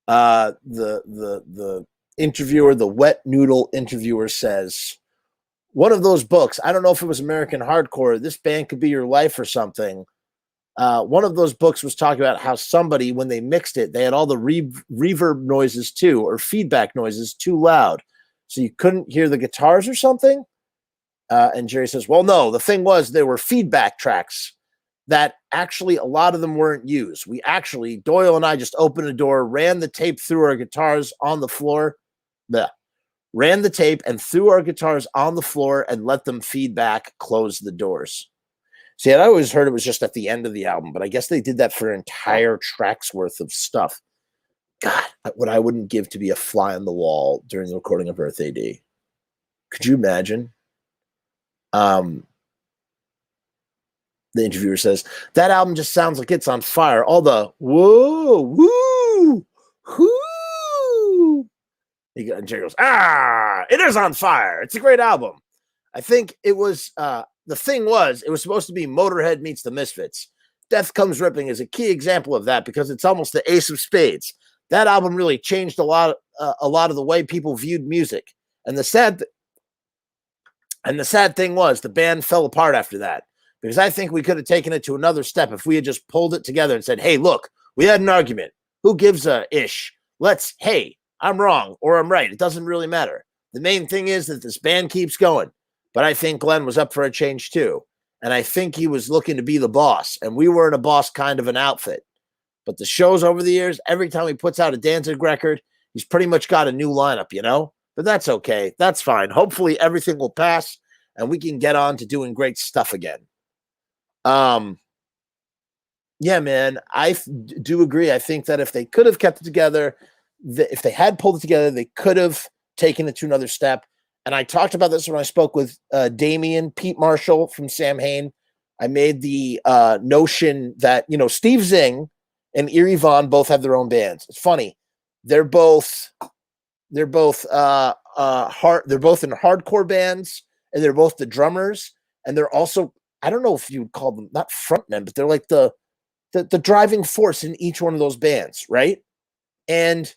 The interviewer, the wet noodle interviewer, says, one of those books, I don't know if it was American Hardcore, This Band Could Be Your Life or something. One of those books was talking about how somebody, when they mixed it, they had all the reverb noises too, or feedback noises too loud. So you couldn't hear the guitars or something. And Jerry says, well, no, the thing was there were feedback tracks that actually a lot of them weren't used. Doyle and I just opened a door, ran the tape through our guitars on the floor. Ran the tape and threw our guitars on the floor and let them feedback, close the doors. See, I always heard it was just at the end of the album, but I guess they did that for an entire track's worth of stuff. God, what I wouldn't give to be a fly on the wall during the recording of Earth AD. Could you imagine? The interviewer says, that album just sounds like it's on fire. All the whoa, woo, whoo. And Jerry goes, it is on fire. It's a great album. I think it was, the thing was, it was supposed to be Motorhead meets the Misfits. Death Comes Ripping is a key example of that, because it's almost the ace of spades. that album really changed a lot of the way people viewed music. And the sad thing was the band fell apart after that, because I think we could have taken it to another step if we had just pulled it together and said, hey, look, we had an argument. Who gives a ish? Hey, I'm wrong or I'm right. It doesn't really matter. The main thing is that this band keeps going. But I think Glenn was up for a change too. And I think he was looking to be the boss. And we were in a boss kind of an outfit. But the shows over the years, every time he puts out a Danzig record, he's pretty much got a new lineup, you know? But that's okay. That's fine. Hopefully everything will pass and we can get on to doing great stuff again. Yeah, man, I do agree. I think that if they could have kept it together, if they had pulled it together, they could have taken it to another step. And I talked about this when I spoke with Damien, Pete Marshall from Sam Hain. I made the notion that, you know, Steve Zing and Eerie Von both have their own bands. It's funny. They're both in hardcore bands, and they're both the drummers, and they're also, I don't know if you would call them not frontmen, but they're like the driving force in each one of those bands, right? And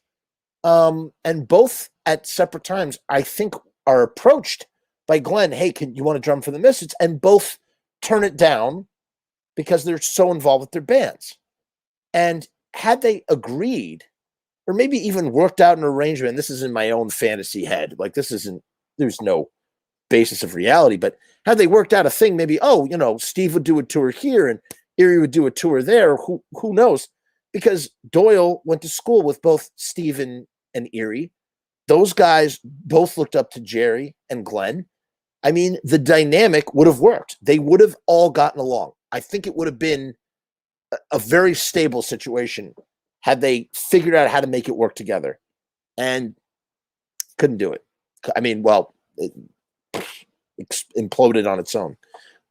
both at separate times, I think, are approached by Glenn, hey, you want to drum for the Misfits? And both turn it down because they're so involved with their bands. And had they agreed, or maybe even worked out an arrangement, this is in my own fantasy head, like there's no basis of reality, but had they worked out a thing, maybe, you know, Steve would do a tour here and Eerie would do a tour there, who knows? Because Doyle went to school with both Steve and Eerie. Those guys both looked up to Jerry and Glenn. I mean, the dynamic would have worked. They would have all gotten along. I think it would have been a very stable situation had they figured out how to make it work together, and couldn't do it. I mean, well, it imploded on its own.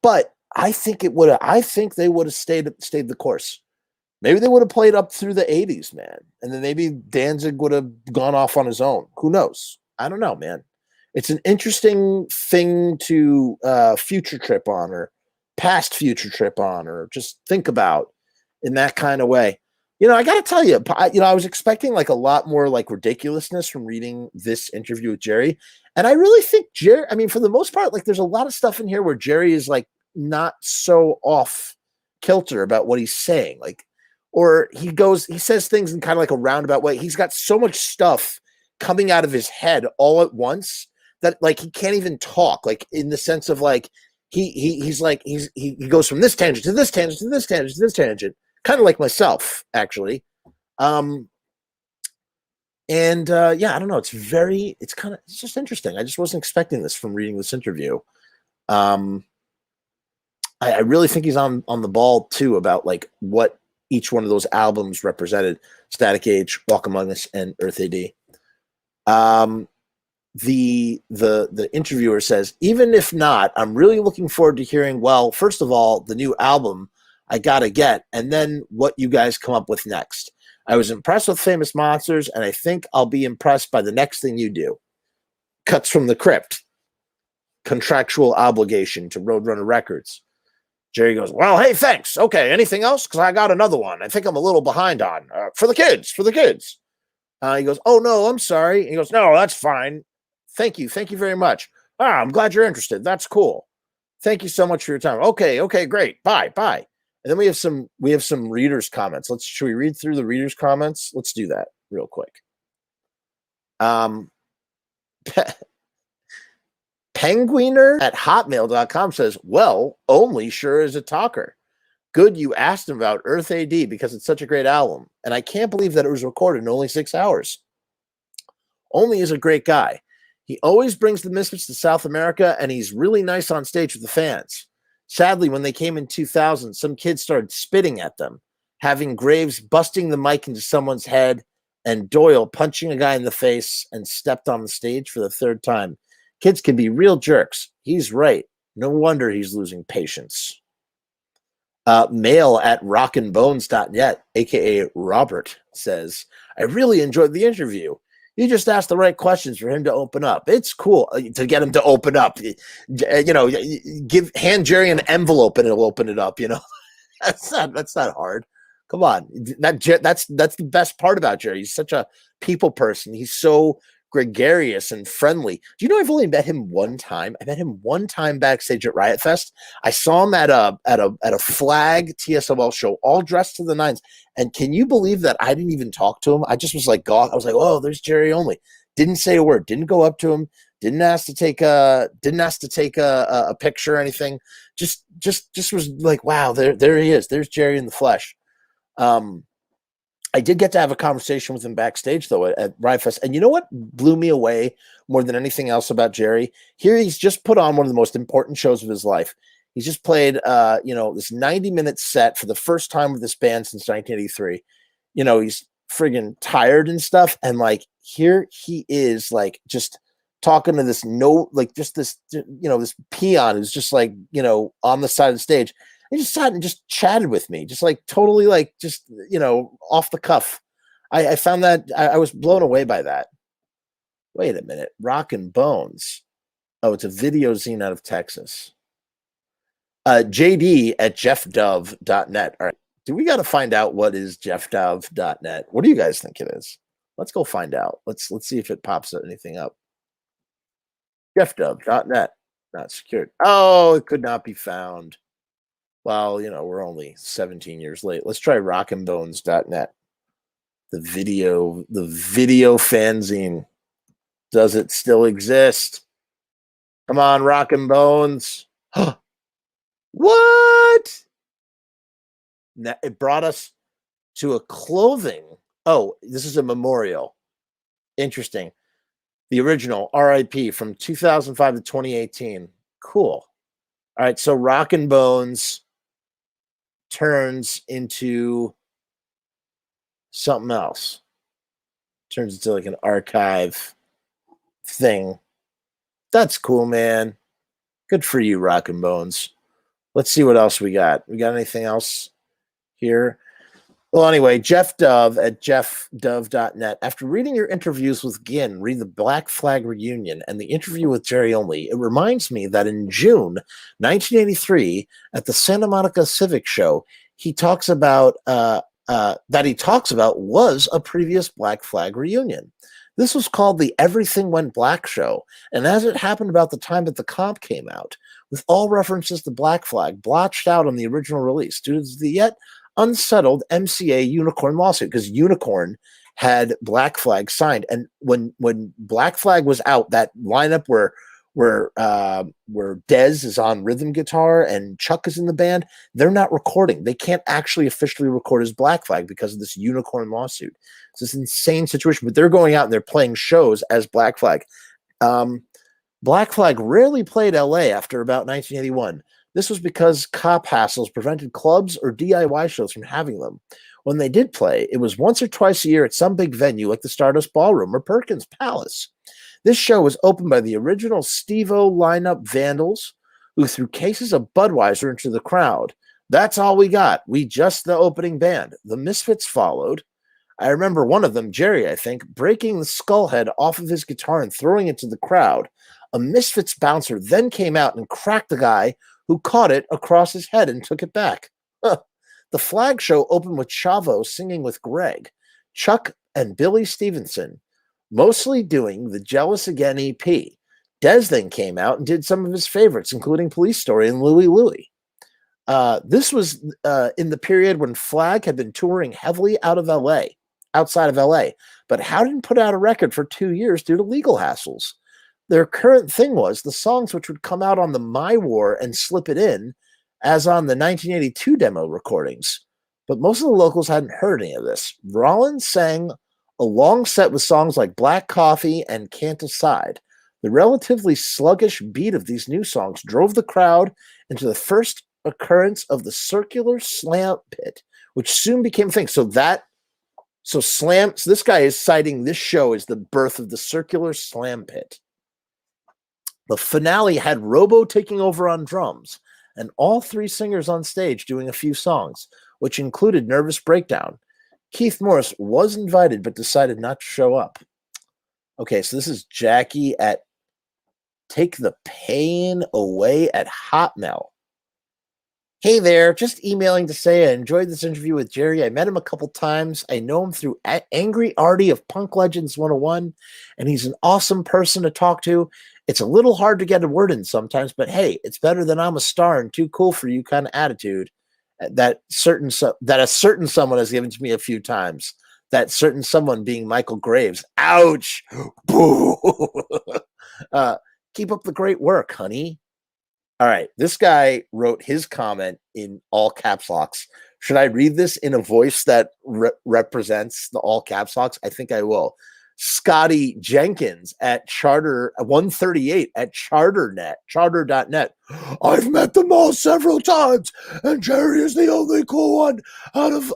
But I think it would have. I think they would have stayed the course. Maybe they would have played up through the 80s, man. And then maybe Danzig would have gone off on his own. Who knows? I don't know, man. It's an interesting thing to future trip on, or past future trip on, or just think about in that kind of way. You know, I got to tell you, I was expecting like a lot more like ridiculousness from reading this interview with Jerry. And I really think Jerry, I mean, for the most part, like there's a lot of stuff in here where Jerry is like not so off kilter about what he's saying. Like, or he says things in kind of like a roundabout way. He's got so much stuff coming out of his head all at once that like he can't even talk, like in the sense of like he goes from this tangent to this tangent to this tangent to this tangent, kind of like myself, actually. Yeah, I don't know. It's just interesting. I just wasn't expecting this from reading this interview. I really think he's on the ball too about like what each one of those albums represented: Static Age, Walk Among Us, and Earth AD. The interviewer says, even if not, I'm really looking forward to hearing, well, first of all, the new album I gotta get, and then what you guys come up with next. I was impressed with Famous Monsters, and I think I'll be impressed by the next thing you do. Cuts from the Crypt. Contractual obligation to Roadrunner Records. Jerry goes, well, hey, thanks. Okay, anything else? Because I got another one. I think I'm a little behind on. For the kids. He goes, oh, no, I'm sorry. And he goes, no, that's fine. Thank you very much. I'm glad you're interested. That's cool. Thank you so much for your time. Okay, great. Bye. And then we have some readers' comments. Should we read through the readers' comments? Let's do that real quick. Penguiner at hotmail.com says, well, Only sure is a talker. Good you asked him about Earth AD because it's such a great album. And I can't believe that it was recorded in only 6 hours. Only is a great guy. He always brings the Misfits to South America, and he's really nice on stage with the fans. Sadly, when they came in 2000, some kids started spitting at them, having Graves busting the mic into someone's head, and Doyle punching a guy in the face and stepped on the stage for the third time. Kids can be real jerks. He's right. No wonder he's losing patience. Mail at rockandbones.net, a.k.a. Robert, says, I really enjoyed the interview. You just asked the right questions for him to open up. It's cool to get him to open up. You know, hand Jerry an envelope and he'll open it up, you know. That's not hard. Come on, that's the best part about Jerry. He's such a people person. He's so gregarious and friendly. Do you know I've only met him one time? I met him one time backstage at Riot Fest. I saw him at a Flag TSOL show, all dressed to the nines. And can you believe that I didn't even talk to him? I just was like, God, I was like, oh, there's Jerry only. Didn't say a word. Didn't go up to him. Didn't ask to take a picture or anything. Just was like, wow, there he is. There's Jerry in the flesh. I did get to have a conversation with him backstage, though, at Riot Fest. And you know what blew me away more than anything else about Jerry? Here he's just put on one of the most important shows of his life. He's just played, this 90-minute set for the first time with this band since 1983. He's friggin' tired and stuff. And, like, here he is, like, just talking to this this peon who's just, like, on the side of the stage. He just sat and just chatted with me, just like totally like just, off the cuff. I found that I was blown away by that. Wait a minute. Rockin' Bones. Oh, it's a video zine out of Texas. JD at jeffdove.net. All right. Do we got to find out what is jeffdove.net? What do you guys think it is? Let's go find out. Let's see if it pops anything up. Jeffdove.net. Not secured. Oh, it could not be found. Well, we're only 17 years late. Let's try rockinbones.net. The video fanzine. Does it still exist? Come on, Rockin' Bones. What? It brought us to a clothing. Oh, this is a memorial. Interesting. The original RIP from 2005 to 2018. Cool. All right, so Rockin' Bones turns into something else. Turns into like an archive thing. That's cool, man. Good for you, Rockin' Bones. Let's see what else we got. We got anything else here? Well, anyway, Jeff Dove at jeffdove.net. After reading your interviews with Ginn, read the Black Flag reunion and the interview with Jerry Only, it reminds me that in June 1983, at the Santa Monica Civic Show, he talks about was a previous Black Flag reunion. This was called the Everything Went Black show, and as it happened about the time that the comp came out, with all references to Black Flag blotched out on the original release due to the yet unsettled MCA Unicorn lawsuit, because Unicorn had Black Flag signed, and when Black Flag was out, that lineup where Dez is on rhythm guitar and Chuck is in the band, they're not recording. They can't actually officially record as Black Flag because of this Unicorn lawsuit. It's this insane situation, but they're going out and they're playing shows as Black Flag. Black Flag rarely played LA after about 1981. This was because cop hassles prevented clubs or DIY shows from having them. When they did play, it was once or twice a year at some big venue like the Stardust Ballroom or Perkins Palace. This show was opened by the original Steve-O lineup Vandals, who threw cases of Budweiser into the crowd. That's all we got. We just the opening band. The Misfits followed. I remember one of them, Jerry, I think, breaking the skull head off of his guitar and throwing it to the crowd. A Misfits bouncer then came out and cracked the guy who caught it across his head and took it back. The Flag show opened with Chavo singing with Greg, Chuck, and Billy Stevenson, mostly doing the Jealous Again EP. Dez then came out and did some of his favorites, including Police Story and Louie Louie. This was in the period when Flag had been touring heavily outside of LA, but hadn't put out a record for 2 years due to legal hassles. Their current thing was the songs which would come out on the My War and Slip It In, as on the 1982 demo recordings. But most of the locals hadn't heard any of this. Rollins sang a long set with songs like Black Coffee and Can't Decide. The relatively sluggish beat of these new songs drove the crowd into the first occurrence of the circular slam pit, which soon became a thing. So this guy is citing this show as the birth of the circular slam pit. The finale had ROBO taking over on drums, and all three singers on stage doing a few songs, which included Nervous Breakdown. Keith Morris was invited but decided not to show up. Okay, so this is Jackie at Take the Pain Away at Hotmail. Hey there, just emailing to say I enjoyed this interview with Jerry. I met him a couple times. I know him through Angry Artie of Punk Legends 101, and he's an awesome person to talk to. It's a little hard to get a word in sometimes, but hey, it's better than I'm a star and too cool for you kind of attitude that a certain someone has given to me a few times. That certain someone being Michael Graves. Ouch! Boo! Keep up the great work, honey. All right, this guy wrote his comment in all caps locks. Should I read this in a voice that represents the all caps locks? I think I will. Scotty Jenkins at Charter 138 at charter.net. I've met them all several times, and Jerry is the only cool one out of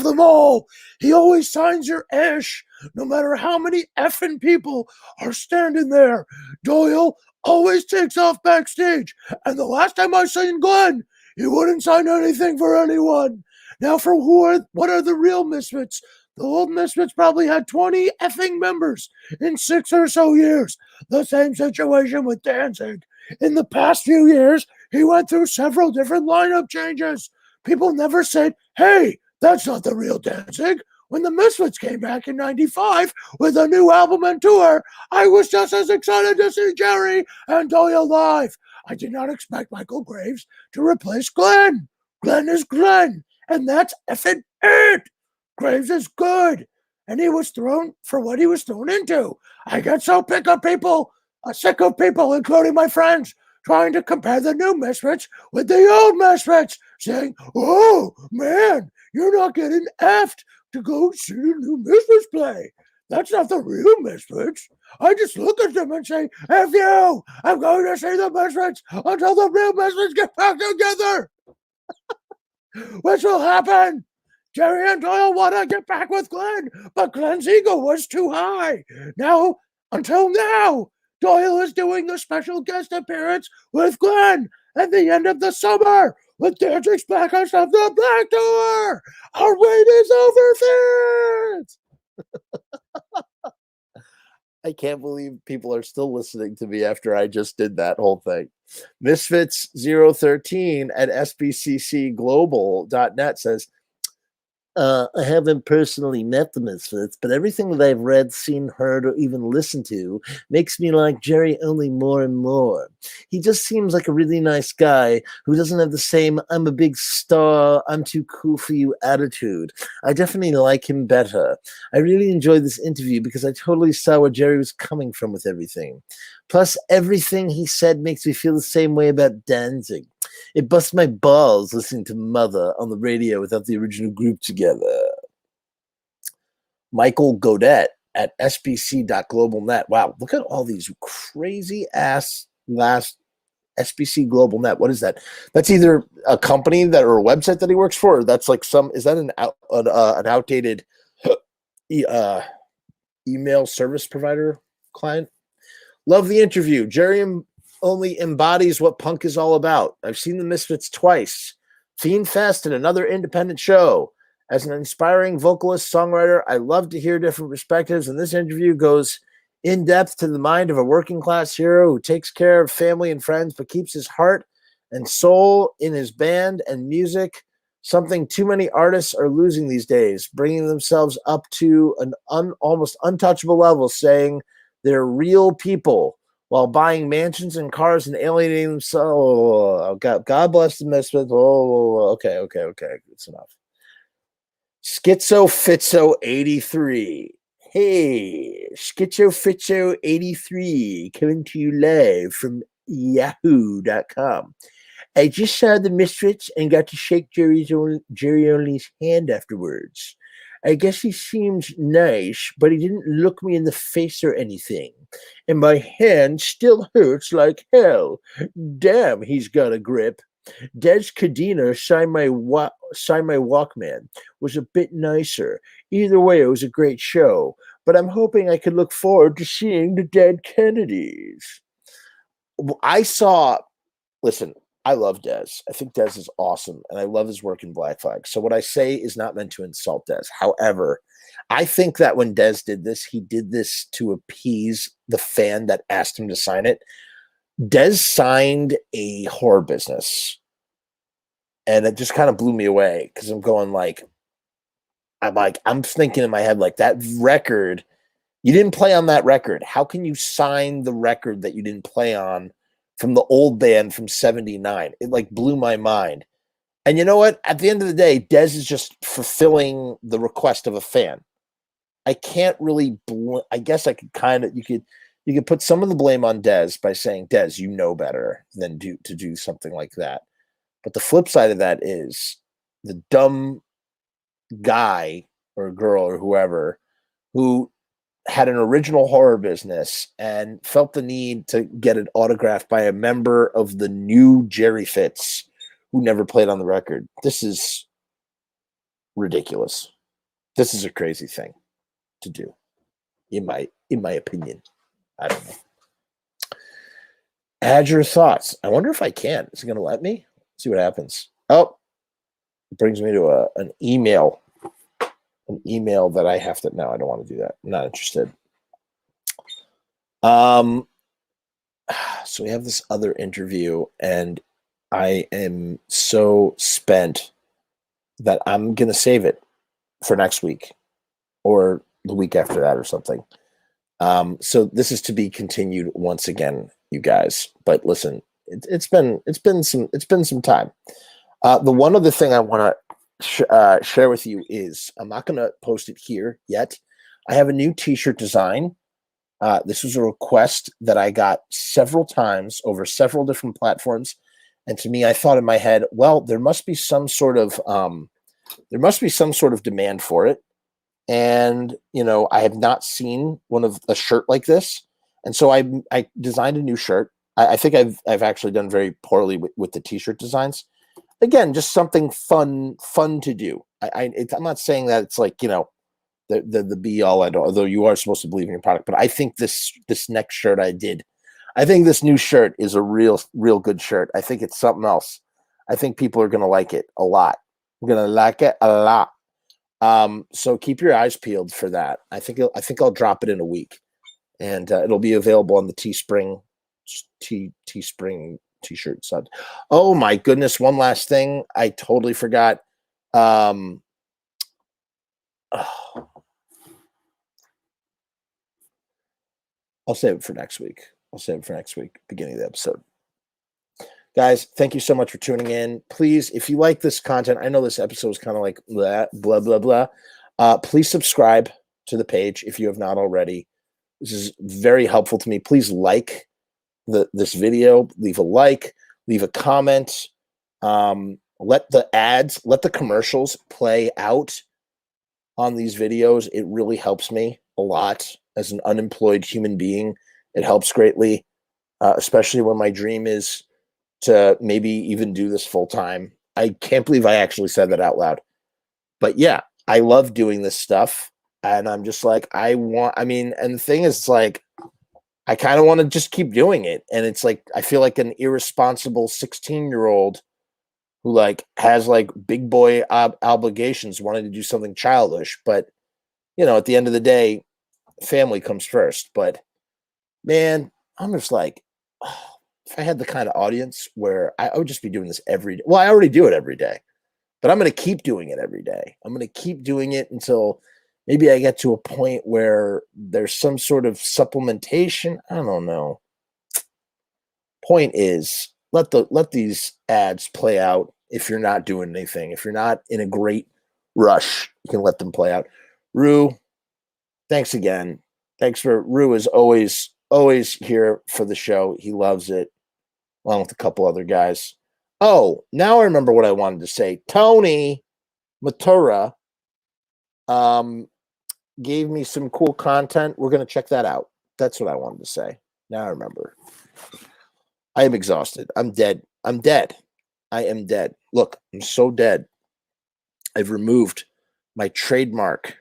them all. He always signs your ish, no matter how many effing people are standing there. Doyle always takes off backstage, and the last time I seen Glenn, he wouldn't sign anything for anyone. Now, what are the real Misfits? The old Misfits probably had 20 effing members in 6 or so years. The same situation with Danzig. In the past few years, he went through several different lineup changes. People never said, hey, that's not the real Danzig. When the Misfits came back in 95 with a new album and tour, I was just as excited to see Jerry and Doyle live. I did not expect Michael Graves to replace Glenn. Glenn is Glenn, and that's effing it. Graves is good, and he was thrown for what he was thrown into. I get so sick of people, including my friends, trying to compare the new Misfits with the old Misfits, saying, oh, man, you're not getting effed to go see the new Misfits play. That's not the real Misfits. I just look at them and say, F you, I'm going to see the Misfits until the real Misfits get back together. Which will happen. Jerry and Doyle want to get back with Glenn, but Glenn's ego was too high. Until now, Doyle is doing the special guest appearance with Glenn at the end of the summer with Danzig's Blackest of the Black Tour. Our wait is over, fans. I can't believe people are still listening to me after I just did that whole thing. Misfits 013 at sbccglobal.net says, I haven't personally met the Misfits, but everything that I've read, seen, heard, or even listened to makes me like Jerry only more and more. He just seems like a really nice guy who doesn't have the same I'm a big star, I'm too cool for you attitude. I definitely like him better. I really enjoyed this interview because I totally saw where Jerry was coming from with everything. Plus, everything he said makes me feel the same way about Danzig. It busts my balls listening to Mother on the radio without the original group together. Michael Godet at sbc.globalnet. Wow, look at all these crazy ass last SBC Global Net. What is that? That's either a company that or a website that he works for, or that's like is that an outdated email service provider client? Love the interview. Jerry only embodies what punk is all about. I've seen the Misfits twice. Fiend Fest and another independent show. As an inspiring vocalist, songwriter, I love to hear different perspectives, and this interview goes in depth to the mind of a working class hero who takes care of family and friends, but keeps his heart and soul in his band and music, something too many artists are losing these days, bringing themselves up to an almost untouchable level, saying they're real people while buying mansions and cars and alienating themselves. Oh, God bless the Misfits. Oh, okay. It's enough. Schizo Fitzo 83. Hey, Schizo Fitzo 83 coming to you live from yahoo.com. I just saw the Misfits and got to shake Jerry Only's hand afterwards. I guess he seems nice, but he didn't look me in the face or anything. And my hand still hurts like hell. Damn, he's got a grip. Dez Cadena signed my Walkman. Was a bit nicer. Either way, it was a great show. But I'm hoping I could look forward to seeing the Dead Kennedys. Listen, I love Dez. I think Dez is awesome, and I love his work in Black Flag. So what I say is not meant to insult Dez. However, I think that when Dez did this, he did this to appease the fan that asked him to sign it. Dez signed a horror business. And it just kind of blew me away because I'm thinking in my head, like, that record, you didn't play on that record. How can you sign the record that you didn't play on from the old band from 79? It like blew my mind. And you know what? At the end of the day, Dez is just fulfilling the request of a fan. I can't really, I guess I could kind of, you could put some of the blame on Dez by saying, Dez, you know better than to do something like that. But the flip side of that is the dumb guy or girl or whoever who had an original horror business and felt the need to get it autographed by a member of the new Jerry Fitz who never played on the record. This is ridiculous. This is a crazy thing to do, in my opinion. I don't know. Add your thoughts. I wonder if I can. Is it going to let me? See what happens. Oh, it brings me to an email. An email that I have to. No, I don't want to do that. I'm not interested. So we have this other interview, and I am so spent that I'm gonna save it for next week or the week after that or something. So this is to be continued once again, you guys. But listen, it's been some time. The one other thing I want to share with you is I'm not going to post it here yet. I have a new T-shirt design. This was a request that I got several times over several different platforms, and to me, I thought in my head, well, there must be some sort of demand for it. And I have not seen a shirt like this, and so I designed a new shirt. I think I've actually done very poorly with the T-shirt designs. Again, just something fun to do. I'm not saying that it's like the be all end all, although you are supposed to believe in your product. But I think this next shirt I think this new shirt is a real good shirt. I think it's something else. I think people are gonna like it a lot. I'm gonna like it a lot. So keep your eyes peeled for that. I think I'll drop it in a week, and it'll be available on the Teespring T-shirt side. Oh my goodness! One last thing, I totally forgot. Oh. I'll save it for next week. Beginning of the episode. Guys, thank you so much for tuning in. Please, if you like this content, I know this episode is kind of like blah, blah, blah, blah. Please subscribe to the page if you have not already. This is very helpful to me. Please like this video. Leave a like. Leave a comment. Let the commercials play out on these videos. It really helps me a lot as an unemployed human being. It helps greatly, especially when my dream is to maybe even do this full time. I can't believe I actually said that out loud. But yeah, I love doing this stuff. And I'm just like, and the thing is, it's like, I kind of want to just keep doing it. And it's like, I feel like an irresponsible 16-year-old who like has like big boy obligations, wanting to do something childish. But, at the end of the day, family comes first. But man, I'm just like, if I had the kind of audience where I would just be doing this every day. Well, I already do it every day, but I'm going to keep doing it every day. I'm going to keep doing it until maybe I get to a point where there's some sort of supplementation. I don't know. Point is, let these ads play out. If you're not doing anything, if you're not in a great rush, you can let them play out. Rue, thanks again. Rue is always here for the show. He loves it, along with a couple other guys. Oh, now I remember what I wanted to say. Tony Matura gave me some cool content. We're going to check that out. That's what I wanted to say. Now I remember. I am exhausted. I'm dead. I am dead. Look, I'm so dead. I've removed my trademark.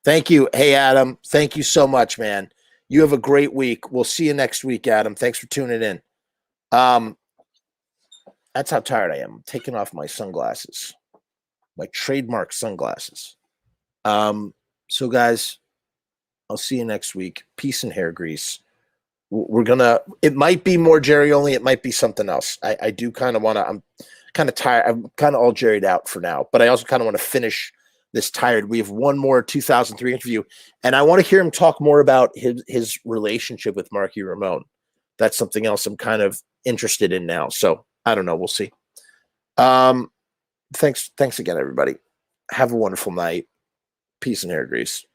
Thank you. Hey, Adam. Thank you so much, man. You have a great week. We'll see you next week, Adam. Thanks for tuning in. That's how tired I am. I'm taking off my sunglasses, my trademark sunglasses. So guys, I'll see you next week. Peace and hair grease. we're gonna. It might be more Jerry only. It might be something else. I do kind of want to. I'm kind of tired. I'm kind of all Jerry'd out for now, but I also kind of want to finish this tired. We have one more 2003 interview, and I want to hear him talk more about his relationship with Marky Ramone. That's something else I'm kind of interested in now. So I don't know. We'll see. Thanks again, everybody. Have a wonderful night. Peace and hair grease.